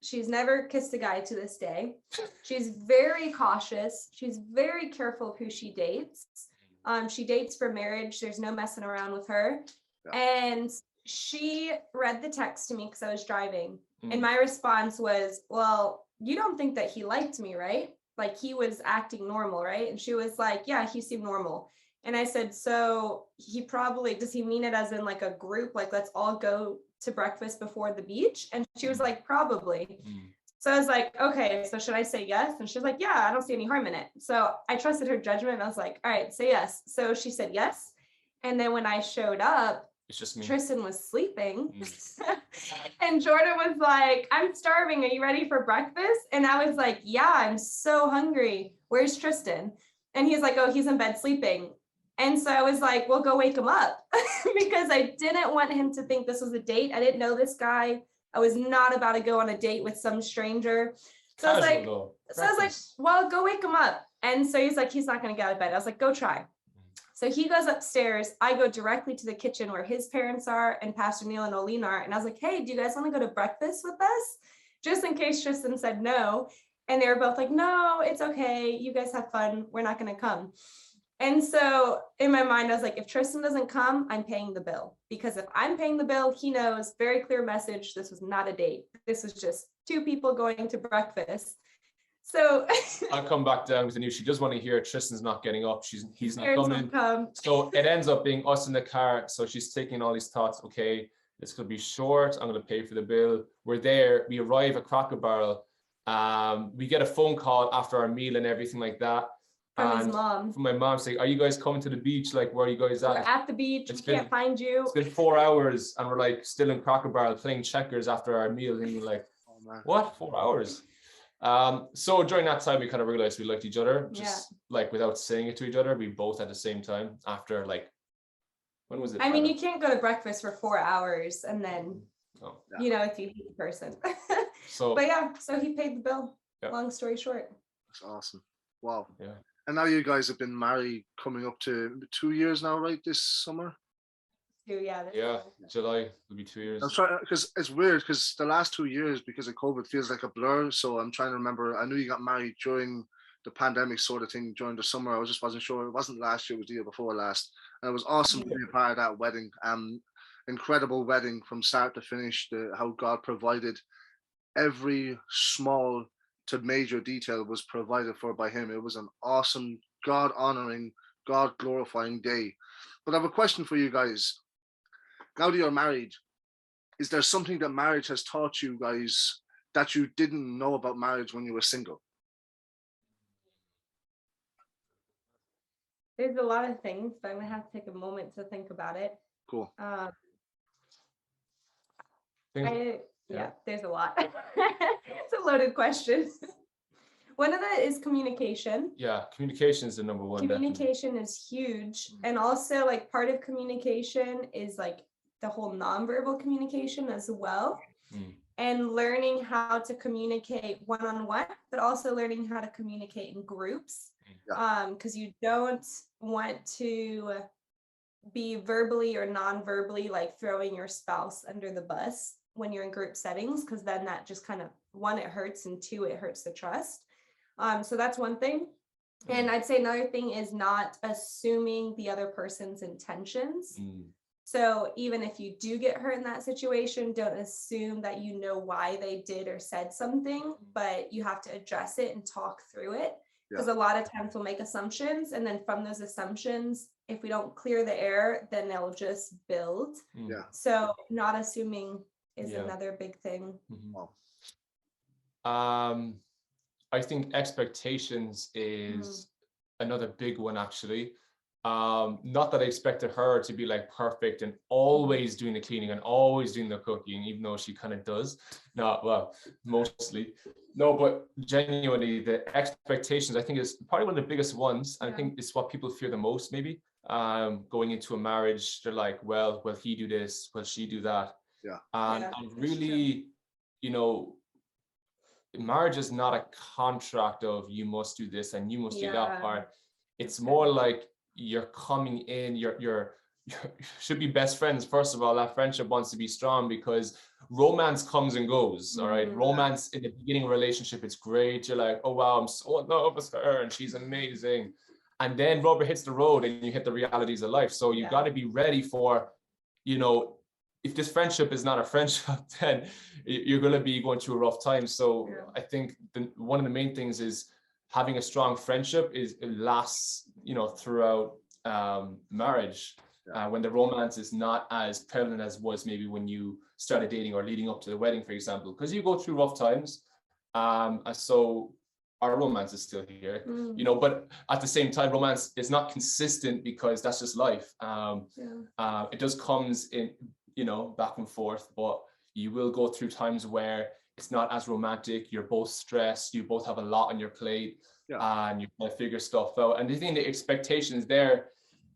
she's never kissed a guy to this day. She's very cautious. She's very careful of who she dates. She dates for marriage. There's no messing around with her. Yeah. And she read the text to me because I was driving. And my response was, well, you don't think that he liked me, right? Like he was acting normal, right? And she was like, yeah, he seemed normal. And I said, so does he mean it as in like a group, like let's all go to breakfast before the beach? And she was like, probably. So I was like, okay, so should I say yes? And she was like, yeah, I don't see any harm in it. So I trusted her judgment. And I was like, all right, say yes. So she said yes. And then when I showed up, it's just me. Tristan was sleeping. And Jordan was like, I'm starving. Are you ready for breakfast? And I was like, yeah, I'm so hungry. Where's Tristan? And he's like, oh, he's in bed sleeping. And so I was like, well, go wake him up because I didn't want him to think this was a date. I didn't know this guy. I was not about to go on a date with some stranger. So I was like, well, go wake him up. And so he's like, he's not going to get out of bed. I was like, go try. So he goes upstairs. I go directly to the kitchen where his parents are and Pastor Neil and Oline are. And I was like, hey, do you guys want to go to breakfast with us? Just in case Tristan said no. And they were both like, no, it's okay. You guys have fun. We're not going to come. And so in my mind, I was like, if Tristan doesn't come, I'm paying the bill. Because if I'm paying the bill, he knows, very clear message. This was not a date. This was just two people going to breakfast. So I'll come back down with the news. She does want to hear Tristan's not getting up. He's not coming. Come. So it ends up being us in the car. So she's taking all these thoughts. Okay, it's going to be short. I'm going to pay for the bill. We're there. We arrive at Cracker Barrel. We get a phone call after our meal and everything like that. From his mom. From my mom saying, are you guys coming to the beach? Like, where are you guys at? We're at the beach. We can't find you. It's been 4 hours and we're like still in Cracker Barrel playing checkers after our meal. And we're like, oh, man. What? 4 hours? So during that time, we kind of realized we liked each other, just like without saying it to each other. We both at the same time after like, when was it? I mean, you can't go to breakfast for 4 hours and then, you know, if you hate the person. So, but yeah, so he paid the bill. Yeah. Long story short. That's awesome. Wow. Yeah. And now you guys have been married coming up to 2 years now, right? This summer? Yeah. July will be 2 years. I'm trying, because it's weird, because the last 2 years, because of COVID, feels like a blur. So I'm trying to remember. I knew you got married during the pandemic sort of thing during the summer. I just wasn't sure. It wasn't last year, it was the year before last. And it was awesome to be a part of that wedding. Incredible wedding from start to finish. How God provided every small to major detail was provided for by him. It was an awesome, God honoring, God glorifying day. But I have a question for you guys. Now that you're married, is there something that marriage has taught you guys that you didn't know about marriage when you were single? There's a lot of things, but I'm gonna have to take a moment to think about it. Cool. There's a lot. It's a loaded question. One of it is communication. Yeah, communication is the number one. Communication is huge. And also like part of communication is like the whole nonverbal communication as well. And learning how to communicate one-on-one, but also learning how to communicate in groups. Because you don't want to be verbally or non-verbally like throwing your spouse under the bus when you're in group settings, because then that just kind of, one, it hurts, and two, it hurts the trust. So that's one thing. And I'd say another thing is not assuming the other person's intentions. So even if you do get hurt in that situation, don't assume that you know why they did or said something, but you have to address it and talk through it. Because a lot of times we'll make assumptions, and then from those assumptions, if we don't clear the air, then they'll just build. So not assuming is another big thing. I think expectations is another big one, actually. Not that I expected her to be like perfect and always doing the cleaning and always doing the cooking, even though she kind of does. No, well, mostly. No, but genuinely, the expectations, I think, is probably one of the biggest ones. I think it's what people fear the most, maybe. Going into a marriage, they're like, well, will he do this? Will she do that? And really, you know, marriage is not a contract of you must do this and you must do that part. It's more like you're coming in, you're should be best friends. First of all, that friendship wants to be strong because romance comes and goes. All right. Romance in the beginning of a relationship, it's great. You're like, oh wow, I'm so in love with her and she's amazing. And then rubber hits the road and you hit the realities of life. So you've got to be ready for, you know, if this friendship is not a friendship, then you're going to be going through a rough time. So I think one of the main things is having a strong friendship it lasts, you know, throughout marriage. When the romance is not as prevalent as was maybe when you started dating or leading up to the wedding, for example, because you go through rough times. So our romance is still here, you know, but at the same time, romance is not consistent because that's just life. It just comes in, you know, back and forth, but you will go through times where it's not as romantic. You're both stressed. You both have a lot on your plate and you kind of figure stuff out. And I think the expectations there,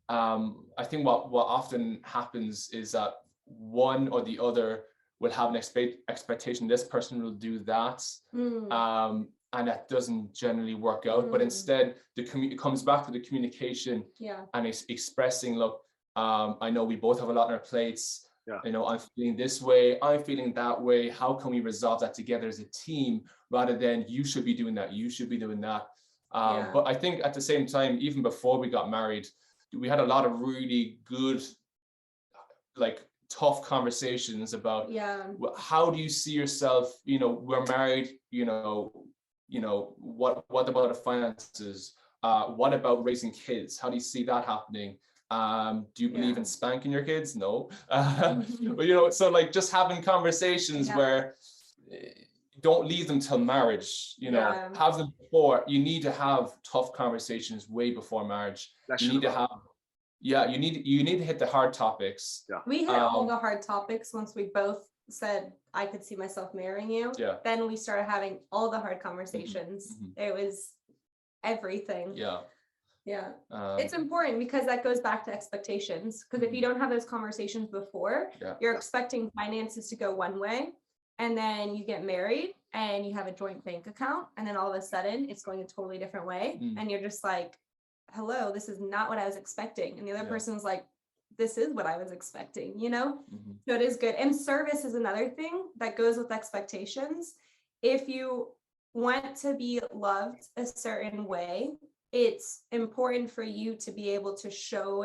I think what often happens is that one or the other will have an expectation. This person will do that. and that doesn't generally work out. But instead, it comes back to the communication and it's expressing, look, I know we both have a lot on our plates. You know, I'm feeling this way, I'm feeling that way. How can we resolve that together as a team, rather than you should be doing that, you should be doing that. But I think at the same time, even before we got married, we had a lot of really good, like, tough conversations about how do you see yourself, you know, we're married, you know, what about the finances? What about raising kids? How do you see that happening? Do you believe in spanking your kids? No. But, you know, so like just having conversations where don't leave them till marriage, you know, have them before. You need to have tough conversations way before marriage. You need to have, you need to hit the hard topics. We hit all the hard topics once we both said, I could see myself marrying you. Then we started having all the hard conversations. It was everything. It's important because that goes back to expectations. Because if you don't have those conversations before, you're expecting finances to go one way, and then you get married and you have a joint bank account, and then all of a sudden it's going a totally different way, and you're just like, hello, this is not what I was expecting. And the other person's like, this is what I was expecting, you know? So it is good. And service is another thing that goes with expectations. If you want to be loved a certain way, it's important for you to be able to show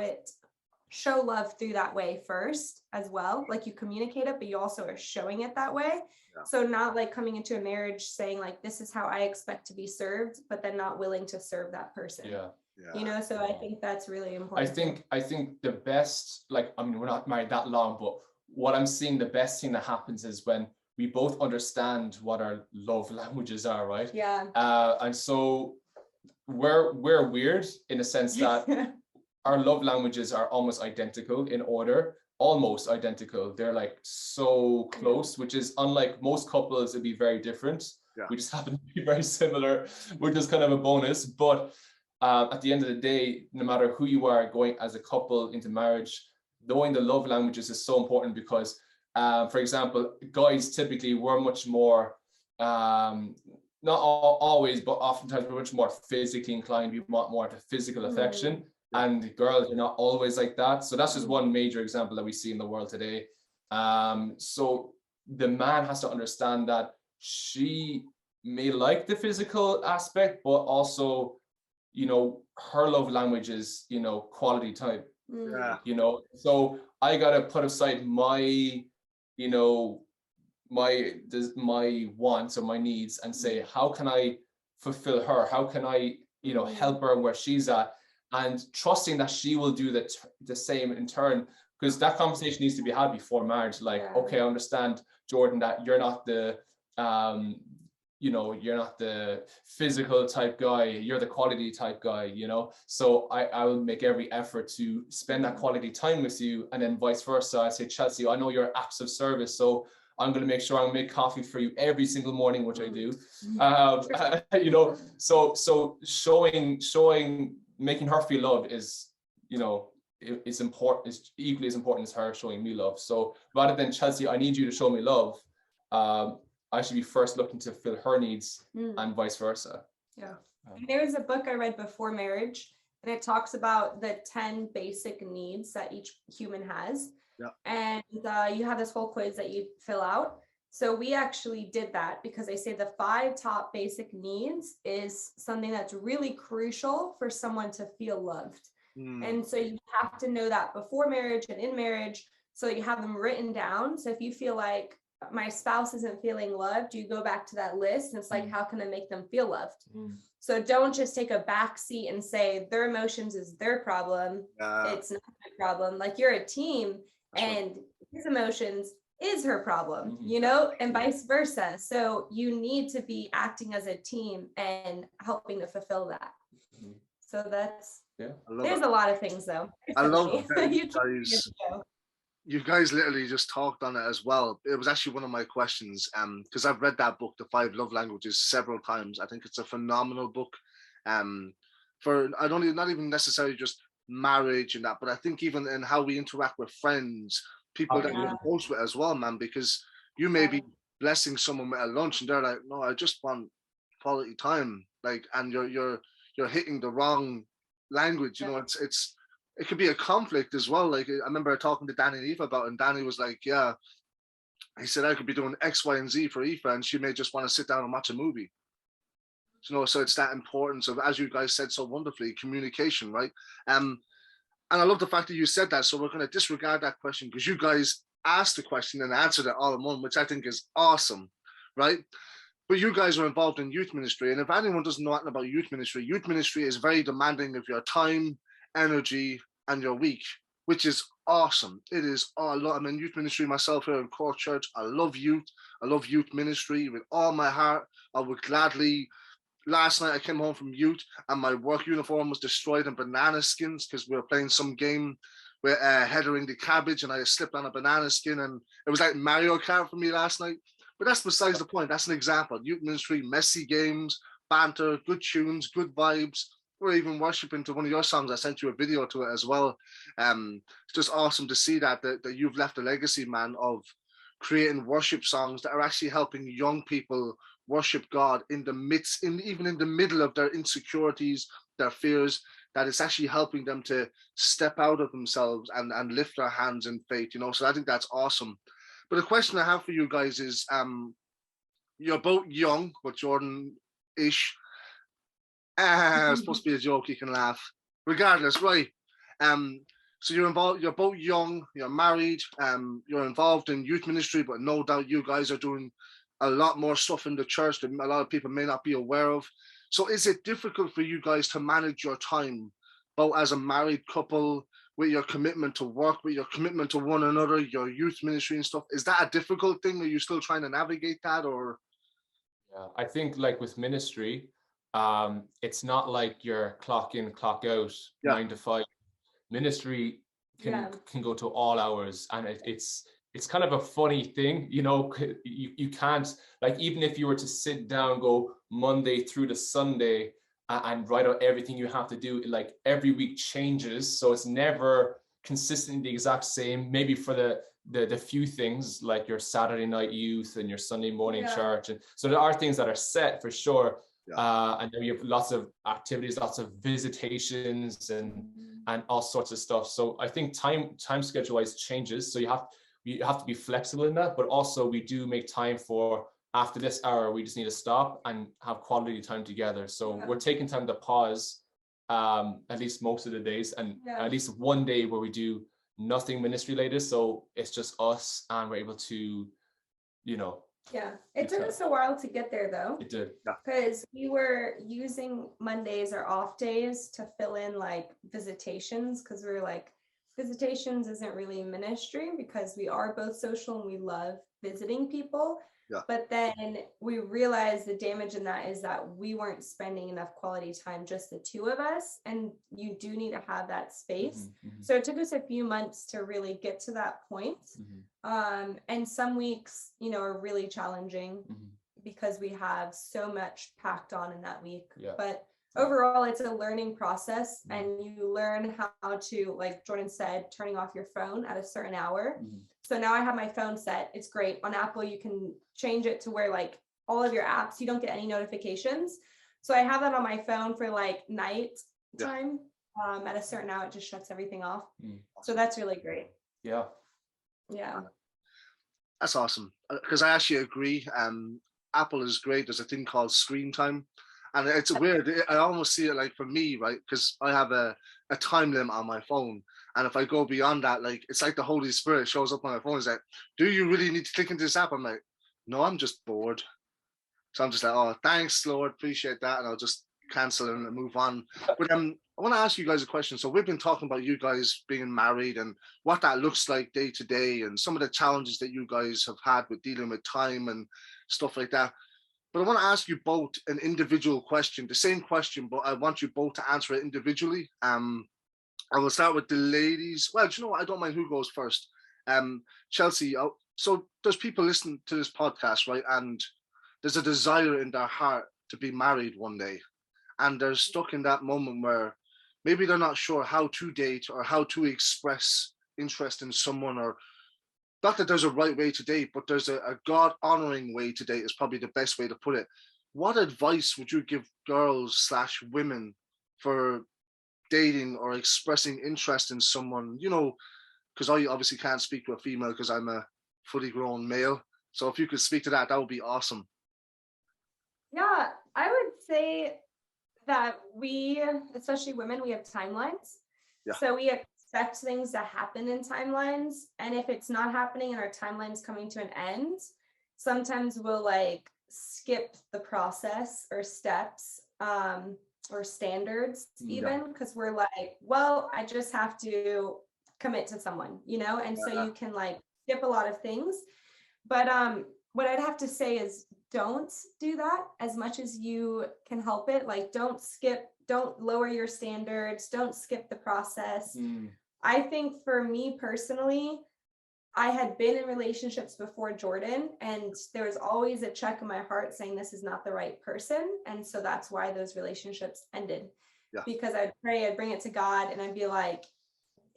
love through that way first as well. Like, you communicate it, but you also are showing it that way. So not like coming into a marriage saying like, this is how I expect to be served, but then not willing to serve that person. You know, so I think that's really important. I think the best, like, I mean, we're not married that long, but what I'm seeing, the best thing that happens is when we both understand what our love languages are, right? And so we're weird in a sense that our love languages are almost identical in order, almost identical. They're like so close, which is unlike most couples, it'd be very different. We just happen to be very similar, which is kind of a bonus. But at the end of the day, no matter who you are going as a couple into marriage, knowing the love languages is so important because, for example, guys typically we're much more, not always, but oftentimes we're much more physically inclined. We want more of the physical affection, and girls are not always like that. So that's just one major example that we see in the world today. So the man has to understand that she may like the physical aspect, but also, you know, her love language is, you know, quality time. You know, so I gotta put aside my, you know, my wants or my needs and say, how can I fulfill her? How can I, you know, help her where she's at? And trusting that she will do the same in turn, because that conversation needs to be had before marriage. Like, okay, I understand, Jordan, that you're not the, you know, you're not the physical type guy, you're the quality type guy, you know? So I will make every effort to spend that quality time with you, and then vice versa. I say, Chelsea, I know you're acts of service, so I'm going to make sure I make coffee for you every single morning, which I do. You know, so showing, making her feel love is, you know, it's important, it's equally as important as her showing me love. So rather than, Chelsea, I need you to show me love, I should be first looking to fill her needs, and vice versa. There was a book I read before marriage, and it talks about the 10 basic needs that each human has. And you have this whole quiz that you fill out. So we actually did that because they say the 5 top basic needs is something that's really crucial for someone to feel loved. And so you have to know that before marriage and in marriage, so you have them written down. So if you feel like my spouse isn't feeling loved, you go back to that list and it's like, how can I make them feel loved? So don't just take a back seat and say their emotions is their problem. It's not my problem. Like, you're a team, and his emotions is her problem, you know, and vice versa. So you need to be acting as a team and helping to fulfill that. So that's, there's a lot of things though. I love that you guys literally just talked on it as well. It was actually one of my questions, because I've read that book, The 5 Love Languages, several times. I think it's a phenomenal book, for not even necessarily just marriage and that, but I think even in how we interact with friends, people that you're close with as well, man, because you may be blessing someone with a lunch and they're like, no, I just want quality time, like, and you're hitting the wrong language, you know, it could be a conflict as well. Like, I remember talking to Danny and Eva about it, and Danny was like, yeah, he said, I could be doing X, Y, and Z for Eva, and she may just want to sit down and watch a movie. You know, so it's that importance of, as you guys said so wonderfully, communication, right? And I love the fact that you said that. So we're going to disregard that question because you guys asked the question and answered it all in one, which I think is awesome, right? But you guys are involved in youth ministry. And if anyone doesn't know anything about youth ministry is very demanding of your time, energy, and your week, which is awesome. It is I'm in youth ministry myself here in Cork Church. I love youth. I love youth ministry with all my heart. I would gladly. Last night I came home from youth and my work uniform was destroyed in banana skins because we were playing some game with headering the cabbage and I slipped on a banana skin and it was like Mario Kart for me last night. But that's besides the point. That's an example. Youth ministry, messy games, banter, good tunes, good vibes. We're even worshiping to one of your songs. I sent you a video to it as well. It's just awesome to see that you've left a legacy, man, of creating worship songs that are actually helping young people worship God in the midst, even in the middle of their insecurities, their fears, that it's actually helping them to step out of themselves and lift their hands in faith, you know. So I think that's awesome. But the question I have for you guys is, you're both young, but Jordan-ish. It's supposed to be a joke, you can laugh. Regardless, right? So you're both young, you're married, you're involved in youth ministry, but no doubt you guys are doing a lot more stuff in the church that a lot of people may not be aware of. So is it difficult for you guys to manage your time, both as a married couple, with your commitment to work, with your commitment to one another, your youth ministry and stuff? Is that a difficult thing? Are you still trying to navigate that, or? Yeah, I think like with ministry, it's not like you're clock in, clock out, 9 to 5. Ministry can go to all hours, and it's kind of a funny thing, you know. You can't, like, even if you were to sit down, go Monday through to Sunday and write out everything you have to do, like every week changes, so it's never consistently the exact same. Maybe for the few things like your Saturday night youth and your Sunday morning church, and so there are things that are set for sure. And then you have lots of activities, lots of visitations and all sorts of stuff. So I think time schedule wise changes, so you have to be flexible in that, but also we do make time for, after this hour we just need to stop and have quality time together. So we're taking time to pause at least most of the days, and at least one day where we do nothing ministry related, so it's just us and we're able to, you know. It took us a while to get there though. It did, because we were using Mondays or off days to fill in like visitations, because we were like, visitations isn't really ministry because we are both social and we love visiting people. But then we realized the damage in that is that we weren't spending enough quality time, just the two of us, and you do need to have that space. So it took us a few months to really get to that point. And some weeks, you know, are really challenging because we have so much packed on in that week. But overall, it's a learning process, and you learn how to, like Jordan said, turning off your phone at a certain hour. So now I have my phone set. It's great. On Apple, you can change it to where like all of your apps, you don't get any notifications. So I have that on my phone for like night time. At a certain hour, it just shuts everything off. So that's really great. Yeah. That's awesome. Because I actually agree. Apple is great. There's a thing called screen time. And it's weird. I almost see it like for me, right? Because I have a time limit on my phone. And if I go beyond that, like, it's like the Holy Spirit shows up on my phone. It's like, do you really need to click into this app? I'm like, no, I'm just bored. So I'm just like, oh, thanks, Lord. Appreciate that. And I'll just cancel and move on. But I want to ask you guys a question. So we've been talking about you guys being married and what that looks like day to day and some of the challenges that you guys have had with dealing with time and stuff like that. But I want to ask you both an individual question, the same question, but I want you both to answer it individually. I will start with the ladies. Well, do you know what? I don't mind who goes first. Chelsea, so there's people listening to this podcast, right? And there's a desire in their heart to be married one day. And they're stuck in that moment where maybe they're not sure how to date or how to express interest in someone, or not that there's a right way to date, but there's a God-honoring way to date is probably the best way to put it. what advice would you give girls / women for dating or expressing interest in someone? You know, because I obviously can't speak to a female because I'm a fully grown male. So if you could speak to that, that would be awesome. Yeah, I would say that we, especially women, we have timelines. Yeah. So we expect things to happen in timelines. And if it's not happening and our timeline's coming to an end, sometimes we'll like skip the process or steps or standards even, because we're like, well, I just have to commit to someone, you know? And so you can like skip a lot of things. But what I'd have to say is don't do that as much as you can help it. Like don't lower your standards, don't skip the process. I think for me personally, I had been in relationships before Jordan, and there was always a check in my heart saying this is not the right person. And so that's why those relationships ended. Yeah. Because I'd pray, I'd bring it to God, and I'd be like,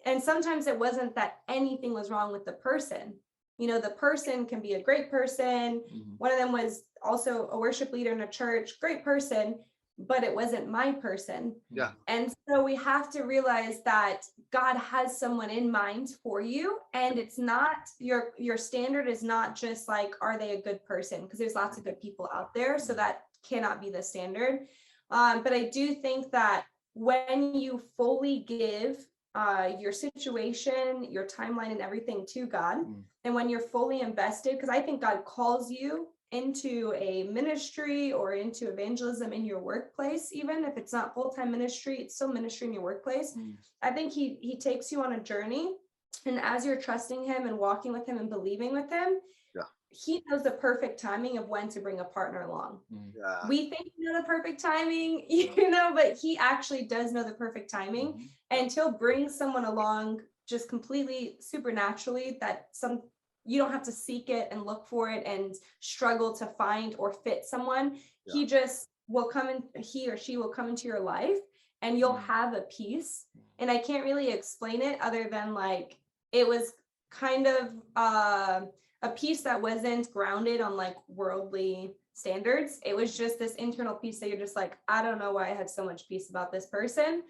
and sometimes it wasn't that anything was wrong with the person. You know, the person can be a great person. One of them was also a worship leader in a church, great person, but it wasn't my person. Yeah. And so we have to realize that God has someone in mind for you, and it's not your standard is not just like, are they a good person? Because there's lots of good people out there, so that cannot be the standard. But I do think that when you fully give your situation, your timeline, and everything to God, and when you're fully invested, because I think God calls you into a ministry or into evangelism in your workplace, even if it's not full-time ministry, it's still ministry in your workplace. I think he takes you on a journey, and as you're trusting him and walking with him and believing with him, he knows the perfect timing of when to bring a partner along. We think we know the perfect timing, you know, but he actually does know the perfect timing, and he'll bring someone along just completely supernaturally that you don't have to seek it and look for it and struggle to find or fit someone. He just will come in, he or she will come into your life, and you'll have a peace. And I can't really explain it other than like, it was kind of a peace that wasn't grounded on like worldly standards. It was just this internal peace that you're just like, I don't know why I have so much peace about this person.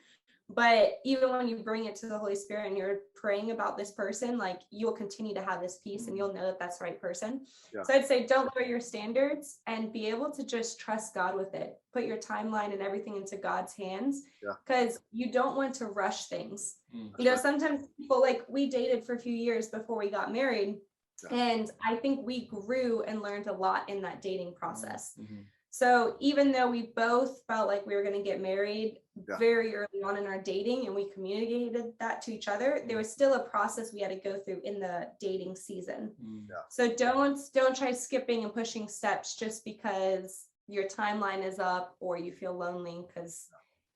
But even when you bring it to the Holy Spirit and you're praying about this person, like you'll continue to have this peace and you'll know that that's the right person. So I'd say don't lower your standards and be able to just trust God with it. Put your timeline and everything into God's hands, because you don't want to rush things. You know, sometimes people, like, we dated for a few years before we got married. And I think we grew and learned a lot in that dating process. So even though we both felt like we were going to get married very early on in our dating, and we communicated that to each other, there was still a process we had to go through in the dating season. So don't try skipping and pushing steps just because your timeline is up or you feel lonely, because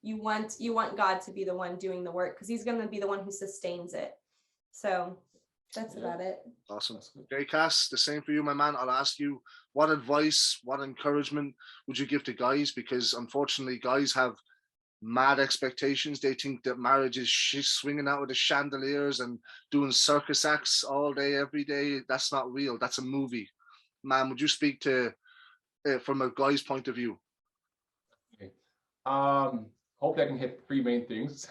you want God to be the one doing the work, because he's going to be the one who sustains it. So that's about it. Awesome. Okay, Cass, the same for you, my man. I'll ask you, what advice, what encouragement would you give to guys? Because unfortunately, guys have mad expectations. They think that marriage is swinging out with the chandeliers and doing circus acts all day, every day. That's not real. That's a movie. Man, would you speak to from a guy's point of view? Okay. Hopefully I can hit three main things.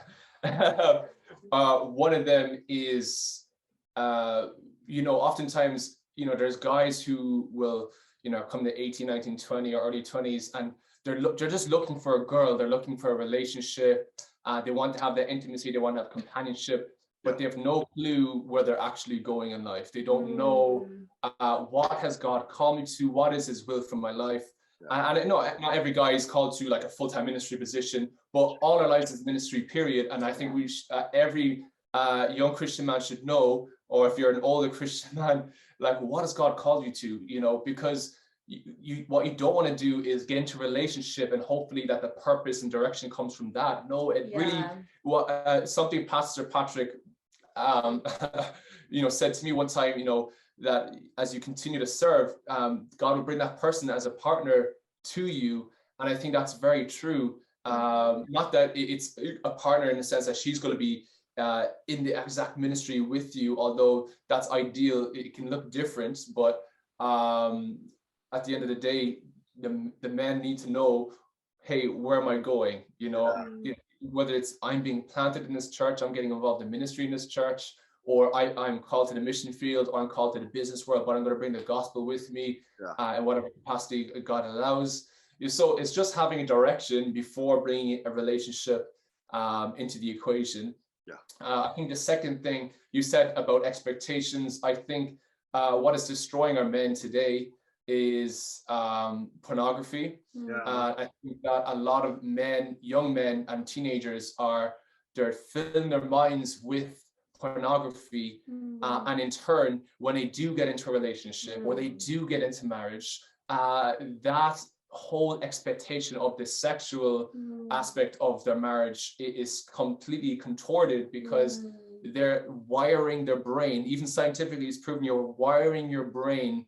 One of them is, you know, oftentimes, you know, there's guys who will, you know, come to 18, 19, 20 or early 20s, and they're just looking for a girl. They're looking for a relationship. They want to have that intimacy. They want to have companionship, but they have no clue where they're actually going in life. They don't know what has God called me to, what is his will for my life. And I know not every guy is called to like a full-time ministry position, but all our lives is ministry, period. And I think we every young Christian man should know, or if you're an older Christian man, like, what has God called you to? You know, because what you don't want to do is get into a relationship and hopefully that the purpose and direction comes from that. No, it really, something Pastor Patrick, you know, said to me one time, you know, that as you continue to serve, God will bring that person as a partner to you. And I think that's very true. Not that it's a partner in the sense that she's going to be in the exact ministry with you, although that's ideal. It can look different, but at the end of the day, the men need to know, hey, where am I going? You know, whether it's I'm being planted in this church, I'm getting involved in ministry in this church, or I'm called to the mission field, or I'm called to the business world, but I'm going to bring the gospel with me in whatever capacity God allows. So it's just having a direction before bringing a relationship into the equation. I think the second thing you said about expectations, I think what is destroying our men today is pornography. I think that a lot of men, young men and teenagers they're filling their minds with pornography, and in turn, when they do get into a relationship or they do get into marriage, that whole expectation of the sexual aspect of their marriage is completely contorted, because they're wiring their brain. Even scientifically, it's proven you're wiring your brain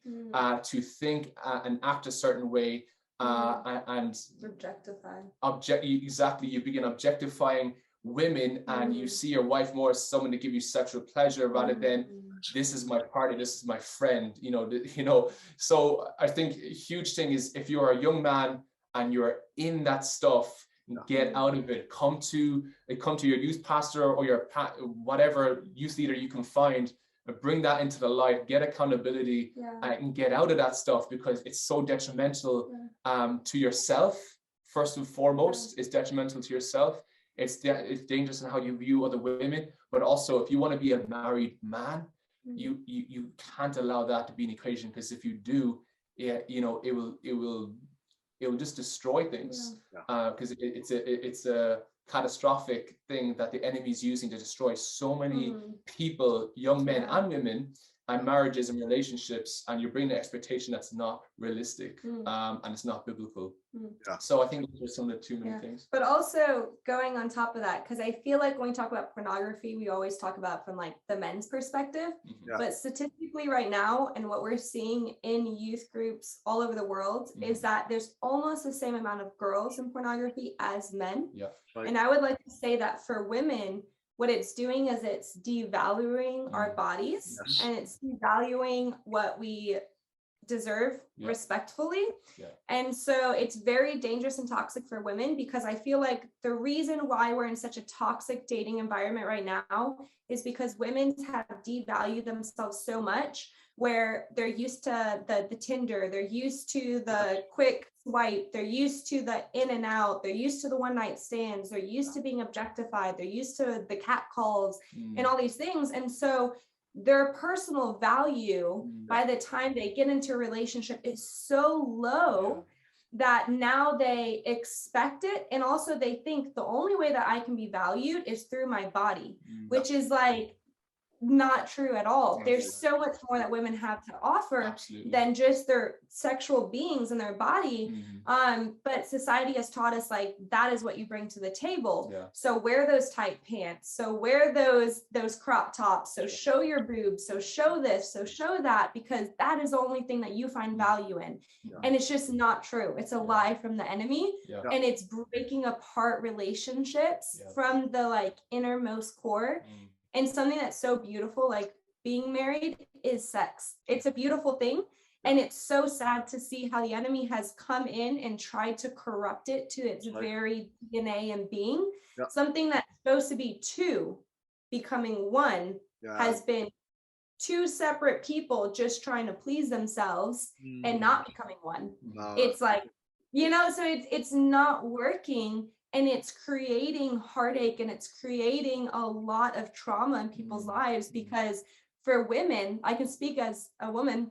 to think and act a certain way, and you begin objectifying women, and you see your wife more as someone to give you sexual pleasure rather than this is my partner, this is my friend, you know. So I think a huge thing is, if you're a young man and you're in that stuff, get out of it. Come to your youth pastor or your whatever youth leader you can find, and bring that into the light, get accountability, and get out of that stuff, because it's so detrimental to yourself. First and foremost, it's detrimental to yourself. It's dangerous in how you view other women, but also if you want to be a married man, you can't allow that to be an equation, because if you do, you know, it will just destroy things, because it's a catastrophic thing that the enemy is using to destroy so many people, young men and women, and marriages and relationships, and you're bringing an expectation that's not realistic, and it's not biblical. So I think there's some of the too many things. But also going on top of that, because I feel like when we talk about pornography, we always talk about from like the men's perspective, but statistically right now, and what we're seeing in youth groups all over the world, is that there's almost the same amount of girls in pornography as men. And I would like to say that for women, what it's doing is it's devaluing our bodies, and it's devaluing what we deserve respectfully. And so it's very dangerous and toxic for women, because I feel like the reason why we're in such a toxic dating environment right now is because women have devalued themselves so much, where they're used to the Tinder, they're used to the quick swipe, they're used to the in and out, they're used to the one night stands, they're used to being objectified, they're used to the cat calls and all these things. And so their personal value by the time they get into a relationship is so low that now they expect it. And also they think the only way that I can be valued is through my body, which is like not true at all. There's so much more that women have to offer than just their sexual beings and their body. But society has taught us like that is what you bring to the table. So wear those tight pants, so wear those crop tops, so show your boobs, so show this, so show that, because that is the only thing that you find value in. And it's just not true. It's a lie from the enemy, and it's breaking apart relationships from the like innermost core. And something that's so beautiful, like being married, is sex. It's a beautiful thing. And it's so sad to see how the enemy has come in and tried to corrupt it to its very DNA and being. Something that's supposed to be two becoming one has been two separate people just trying to please themselves and not becoming one. It's like, you know, so it's not working. And it's creating heartache, and it's creating a lot of trauma in people's lives, because for women, I can speak as a woman,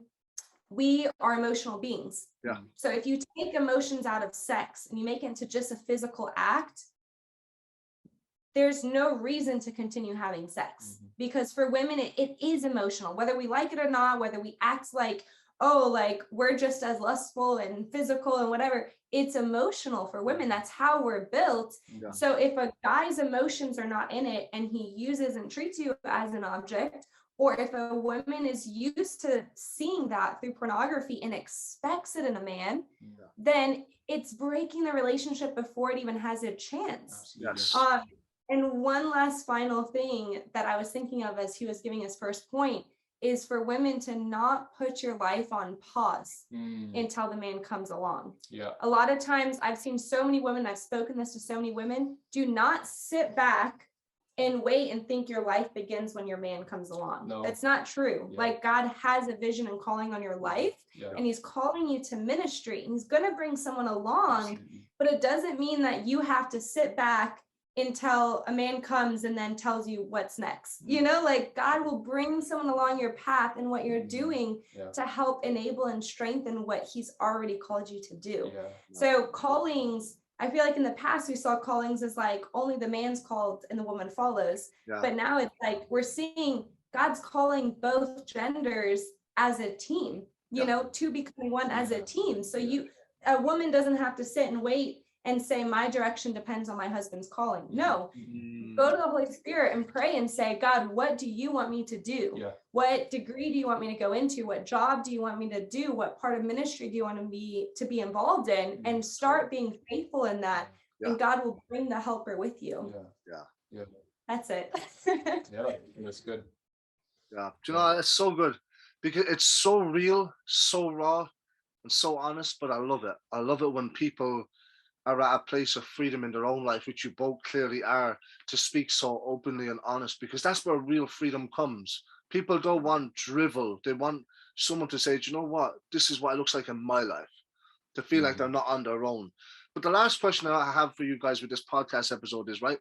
we are emotional beings. So if you take emotions out of sex and you make it into just a physical act, there's no reason to continue having sex, because for women, it is emotional, whether we like it or not, whether we act like, oh, like we're just as lustful and physical and whatever. It's emotional for women. That's how we're built. So if a guy's emotions are not in it and he uses and treats you as an object, or if a woman is used to seeing that through pornography and expects it in a man, then it's breaking the relationship before it even has a chance. And one last final thing that I was thinking of as he was giving his first point is for women to not put your life on pause Mm, until the man comes along. yeah. A lot of times I've seen so many women, I've spoken this to so many women, do not sit back and wait and think your life begins when your man comes along. No. That's not true. Yeah. Like God has a vision and calling on your life, Yeah. and he's calling you to ministry, and he's going to bring someone along, Absolutely. but it doesn't mean that you have to sit back until a man comes and then tells you what's next. You know, like God will bring someone along your path and what you're doing Yeah. to help enable and strengthen what he's already called you to do. Yeah. So callings, I feel like in the past we saw callings as like only the man's called and the woman follows. Yeah. But now it's like we're seeing God's calling both genders as a team, you know, to become one as a team. So a woman doesn't have to sit and wait and say, my direction depends on my husband's calling. No, go to the Holy Spirit and pray and say, God, what do you want me to do? Yeah. What degree do you want me to go into? What job do you want me to do? What part of ministry do you want to be involved in? And start being faithful in that. Yeah. And God will bring the helper with you. Yeah. That's it. Yeah. That's good. Yeah. Do you know, it's so good because it's so real, so raw, and so honest, but I love it. I love it when people are at a place of freedom in their own life, which you both clearly are, to speak so openly and honest, because that's where real freedom comes. People don't want drivel. They want someone to say, do you know what? This is what it looks like in my life, to feel like they're not on their own. But the last question I have for you guys with this podcast episode is, right,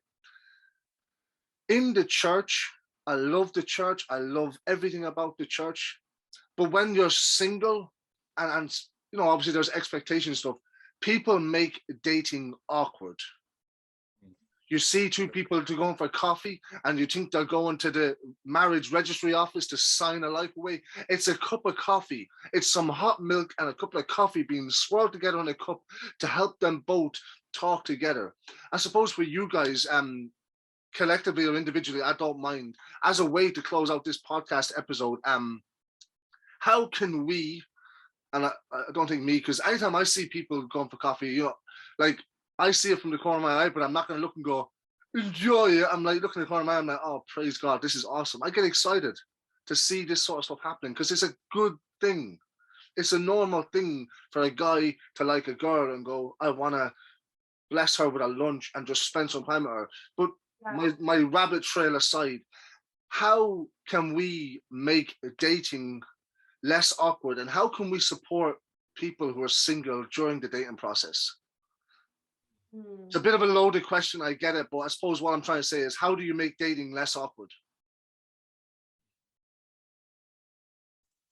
in the church, I love the church. I love everything about the church. But when you're single and you know, obviously there's expectation stuff, people make dating awkward. You see two people to going for coffee and you think they're going to the marriage registry office to sign a life away. It's a cup of coffee. It's some hot milk and a couple of coffee beans swirled together in a cup to help them both talk together. I suppose for you guys, collectively or individually, I don't mind, as a way to close out this podcast episode, how can we, and I don't think me, because anytime I see people going for coffee, you know, like I see it from the corner of my eye, but I'm not going to look and go, enjoy it. I'm like looking at the corner of my eye, I'm like, oh, praise God, this is awesome. I get excited to see this sort of stuff happening because it's a good thing. It's a normal thing for a guy to like a girl and go, I want to bless her with a lunch and just spend some time with her. But my rabbit trail aside, how can we make dating less awkward, and how can we support people who are single during the dating process? It's a bit of a loaded question, I get it, but I suppose what I'm trying to say is, how do you make dating less awkward?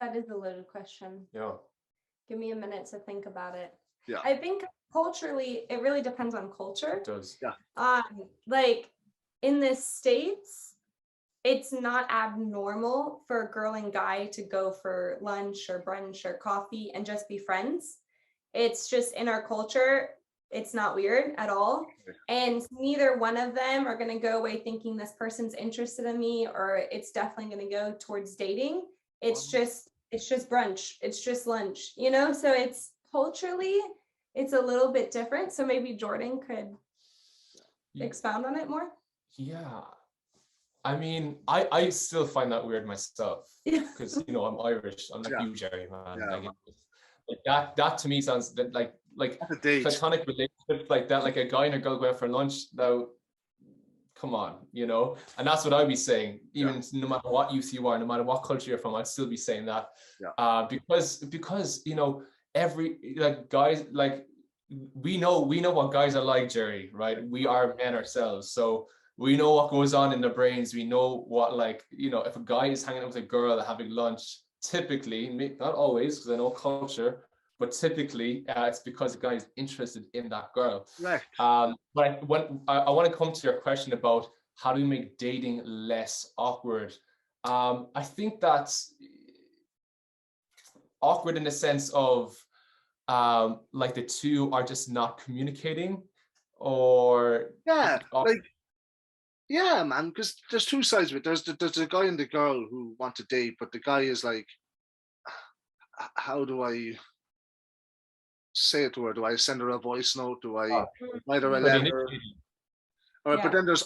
That is a loaded question. Yeah. Give me a minute to think about it. Yeah. I think culturally, it really depends on culture. It does. Yeah. Like in the States, it's not abnormal for a girl and guy to go for lunch or brunch or coffee and just be friends. It's just in our culture, it's not weird at all. And neither one of them are going to go away thinking this person's interested in me, or it's definitely going to go towards dating. It's just brunch. It's just lunch, you know? So it's culturally, it's a little bit different. So maybe Jordan could expound on it more. Yeah. I mean, I still find that weird myself because, you know, I'm Irish. I'm like you, Jerry, man. Yeah. Like that to me sounds like a date. platonic relationship like that, like a guy and a girl going for lunch. Now, come on, you know, and that's what I'd be saying. Even no matter what youth you are, no matter what culture you're from, I'd still be saying that. Because you know, every like guys, like we know what guys are like, Jerry, right? We are men ourselves, so we know what goes on in their brains. We know what, like, you know, if a guy is hanging out with a girl having lunch, typically, not always, because I know culture, but typically it's because the guy is interested in that girl. Right. But when I want to come to your question about how do we make dating less awkward, I think that's awkward in the sense of like the two are just not communicating, or yeah, man, because there's two sides of it. There's the guy and the girl who want to date, but the guy is like, how do I say it to her? Do I send her a voice note? Do I write her a letter? All right, but then there's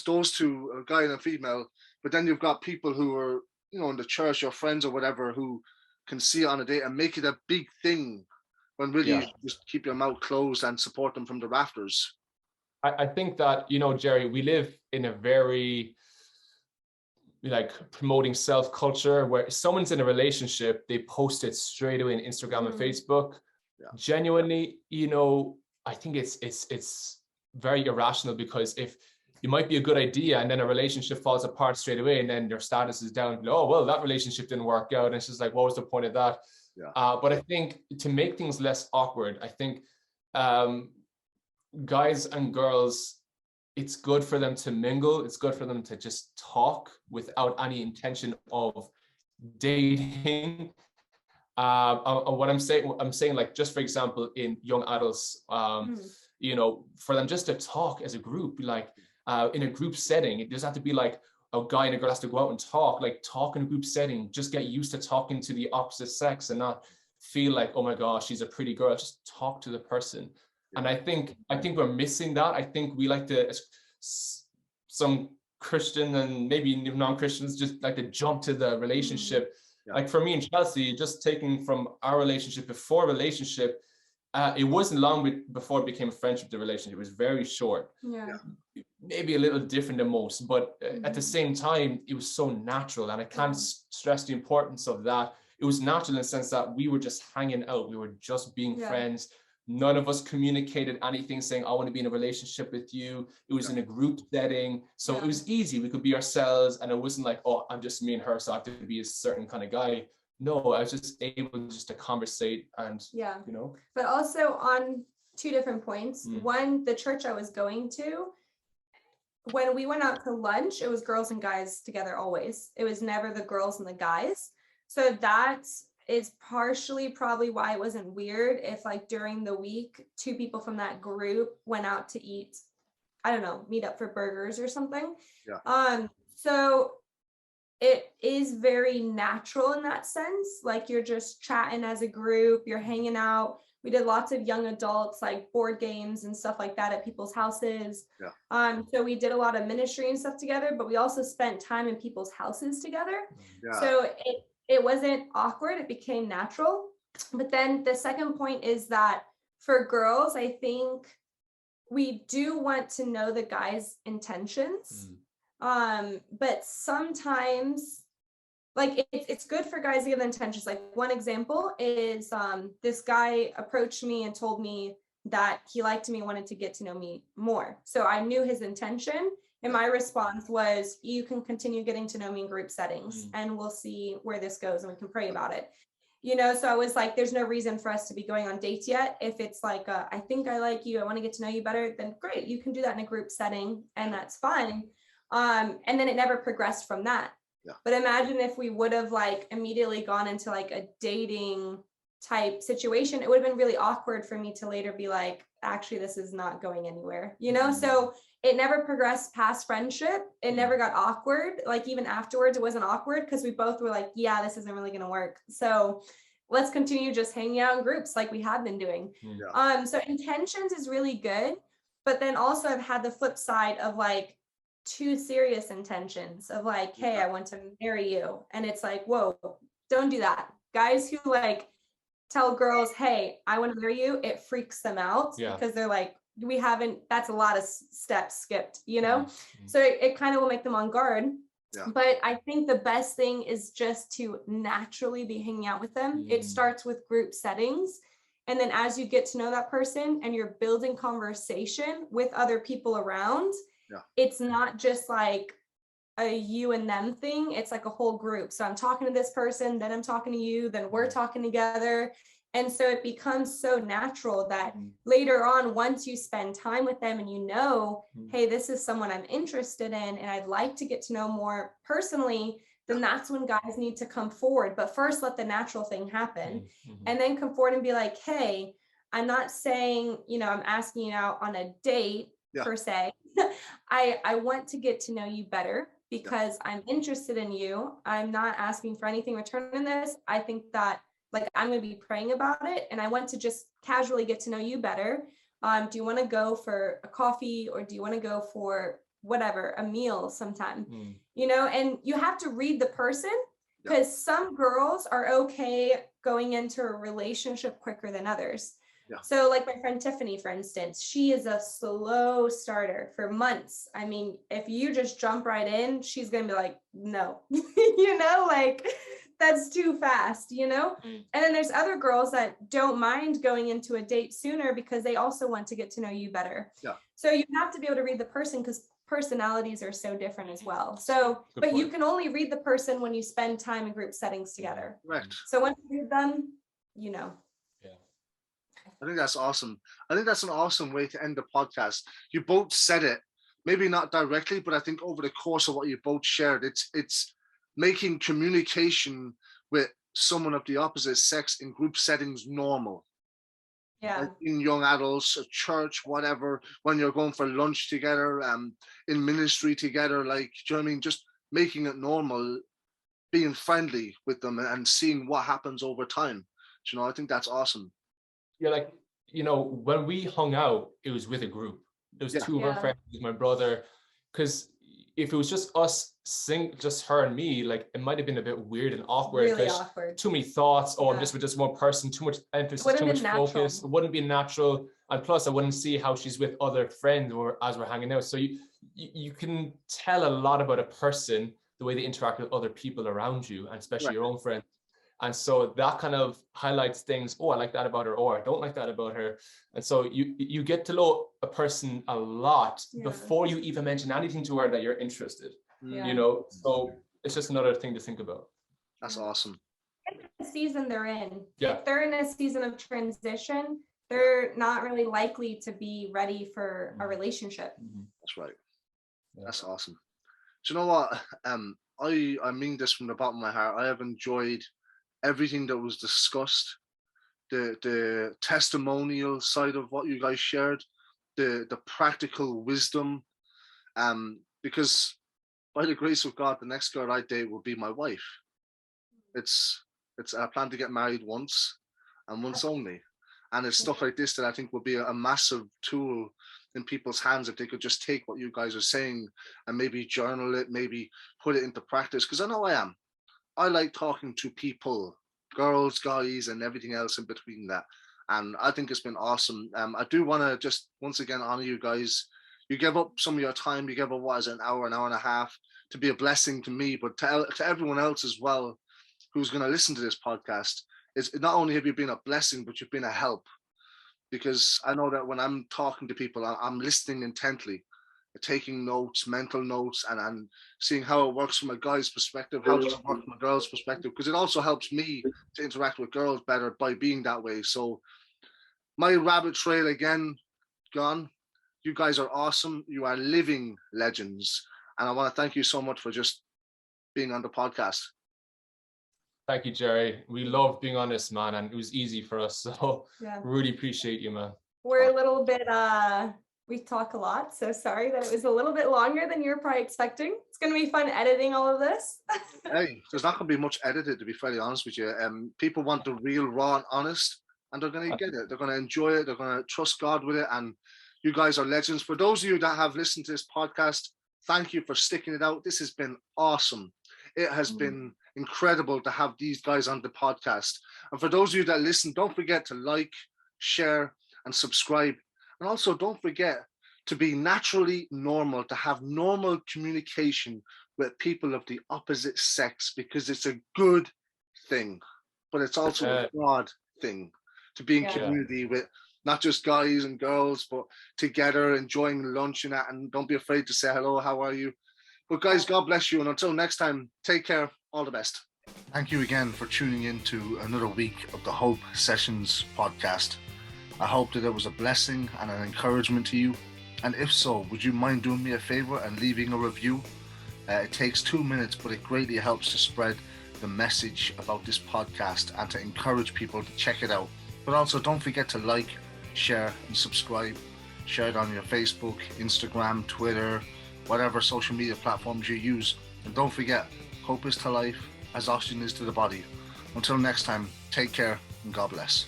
those two, a guy and a female, but then you've got people who are you know, in the church, your friends or whatever, who can see it on a date and make it a big thing, when really Yeah. just keep your mouth closed and support them from the rafters. I think that, you know, Jerry, we live in a very like promoting self culture where someone's in a relationship, they post it straight away on Instagram and Facebook. Yeah. Genuinely, you know, I think it's very irrational, because if it might be a good idea and then a relationship falls apart straight away and then your status is down, oh well, that relationship didn't work out, and it's just like, what was the point of that? Yeah. But I think to make things less awkward, I think guys and girls, it's good for them to mingle. It's good for them to just talk without any intention of dating. What I'm saying, like, just for example, in young adults, you know, for them just to talk as a group, like in a group setting, it doesn't have to be like a guy and a girl has to go out and talk, like talk in a group setting, just get used to talking to the opposite sex and not feel like, oh my gosh, she's a pretty girl, just talk to the person. And I think we're missing that. I think we like to, some Christian and maybe non-Christians just like to jump to the relationship. Like for me and Chelsea, just taking from our relationship before relationship, it wasn't long before it became a friendship. The relationship was very short, maybe a little different than most, but at the same time, it was so natural. And I can't stress the importance of that. It was natural in the sense that we were just hanging out. We were just being friends. None of us communicated anything saying, I want to be in a relationship with you. It was in a group setting. So it was easy. We could be ourselves. And it wasn't like, oh, I'm just me and her, so I have to be a certain kind of guy. No, I was just able just to conversate and, you know. But also on two different points. One, the church I was going to, when we went out to lunch, it was girls and guys together always. It was never the girls and the guys. So that is partially probably why it wasn't weird if like during the week, two people from that group went out to eat, I don't know, meet up for burgers or something. So it is very natural in that sense. Like you're just chatting as a group, you're hanging out. We did lots of young adults, like board games and stuff like that at people's houses. So we did a lot of ministry and stuff together, but we also spent time in people's houses together. So it wasn't awkward, it became natural. But then the second point is that for girls, I think we do want to know the guy's intentions. But sometimes, like, it's good for guys to give intentions. Like one example is this guy approached me and told me that he liked me, wanted to get to know me more. So I knew his intention. And my response was, you can continue getting to know me in group settings and we'll see where this goes and we can pray about it. You know, so I was like, there's no reason for us to be going on dates yet. If it's like, I think I like you, I want to get to know you better, then great. You can do that in a group setting and that's fine. And then it never progressed from that. But imagine if we would have like immediately gone into like a dating type situation, it would have been really awkward for me to later be like, actually, this is not going anywhere, you know? So it never progressed past friendship. It never got awkward. Like even afterwards, it wasn't awkward because we both were like, yeah, this isn't really going to work. So let's continue just hanging out in groups like we have been doing. So intentions is really good. But then also I've had the flip side of like too serious intentions of like, hey, I want to marry you. And it's like, whoa, don't do that. Guys who like tell girls, hey, I want to marry you, it freaks them out because they're like, that's a lot of steps skipped, you know? So it kind of will make them on guard. But I think the best thing is just to naturally be hanging out with them. It starts with group settings. And then as you get to know that person and you're building conversation with other people around, it's not just like a you and them thing. It's like a whole group. So I'm talking to this person, then I'm talking to you, then we're talking together. And so it becomes so natural that later on, once you spend time with them and you know, hey, this is someone I'm interested in and I'd like to get to know more personally, then that's when guys need to come forward. But first, let the natural thing happen and then come forward and be like, hey, I'm not saying, you know, I'm asking you out on a date per se. I want to get to know you better because I'm interested in you. I'm not asking for anything in return in this. I think that like I'm going to be praying about it and I want to just casually get to know you better. Do you want to go for a coffee or do you want to go for whatever, a meal sometime? You know, and you have to read the person Because some girls are okay going into a relationship quicker than others. Yeah. So like my friend Tiffany, for instance, she is a slow starter for months. I mean, if you just jump right in, she's going to be like, no, like that's too fast, And then there's other girls that don't mind going into a date sooner because they also want to get to know you better. Yeah. So you have to be able to read the person because personalities are so different as well. So, Good but point. you can only read the person when you spend time in group settings together. Correct. So once you read them, Yeah. I think that's awesome. I think that's an awesome way to end the podcast. You both said it, maybe not directly, but I think over the course of what you both shared, it's making communication with someone of the opposite sex in group settings normal. Yeah. Like in young adults, at church, whatever, when you're going for lunch together, in ministry together, like, do you know what I mean? Just making it normal, being friendly with them and seeing what happens over time. I think that's awesome. Yeah, like, when we hung out, it was with a group. There was two of our friends, my brother, because if it was just us just her and me, like it might have been a bit weird and awkward. Really awkward. Too many thoughts. Oh, I'm just with just one person. Too much emphasis. Too much focus. It wouldn't be natural. And plus, I wouldn't see how she's with other friends or as we're hanging out. So you can tell a lot about a person the way they interact with other people around you, and especially your own friends. And so that kind of highlights things. Oh, I like that about her, or I don't like that about her. And so you get to know a person a lot before you even mention anything to her that you're interested. So it's just another thing to think about. That's awesome. The season they're in. Yeah. If they're in a season of transition, they're not really likely to be ready for a relationship. That's right. That's awesome. Do you know what? I mean this from the bottom of my heart. I have enjoyed everything that was discussed, the testimonial side of what you guys shared, the practical wisdom, because by the grace of God, the next girl I date will be my wife. It's I plan to get married once and once only, and it's stuff like this that I think will be a massive tool in people's hands if they could just take what you guys are saying and maybe journal it, maybe put it into practice. Because I know I like talking to people, girls, guys, and everything else in between that. And I think it's been awesome. I do want to just once again honor you guys. You gave up some of your time. You gave up an hour and a half to be a blessing to me, but to everyone else as well who's going to listen to this podcast. It's not only have you been a blessing, but you've been a help. Because I know that when I'm talking to people, I'm listening intently, taking notes, mental notes, and seeing how it works from a guy's perspective, how does it work from a girl's perspective, because it also helps me to interact with girls better by being that way. So my rabbit trail again, gone. You guys are awesome. You are living legends. And I want to thank you so much for just being on the podcast. Thank you, Jerry. We love being on this, man, and it was easy for us. So really appreciate you, man. We're a little bit, we talk a lot, so sorry that it was a little bit longer than you're probably expecting. It's going to be fun editing all of this. Hey, there's not going to be much edited, to be fairly honest with you. People want the real, raw, and honest, and they're going to get it. They're going to enjoy it. They're going to trust God with it. And you guys are legends. For those of you that have listened to this podcast, thank you for sticking it out. This has been awesome. It has been incredible to have these guys on the podcast. And for those of you that listen, don't forget to like, share, and subscribe. And also don't forget to be naturally normal, to have normal communication with people of the opposite sex, because it's a good thing, but it's also a broad thing to be in community with not just guys and girls, but together enjoying lunch and that. And don't be afraid to say hello, how are you? But guys, God bless you. And until next time, take care. All the best. Thank you again for tuning in to another week of the Hope Sessions podcast. I hope that it was a blessing and an encouragement to you. And if so, would you mind doing me a favor and leaving a review? It takes 2 minutes, but it greatly helps to spread the message about this podcast and to encourage people to check it out. But also don't forget to like, share, and subscribe. Share it on your Facebook, Instagram, Twitter, whatever social media platforms you use. And don't forget, hope is to life as oxygen is to the body. Until next time, take care and God bless.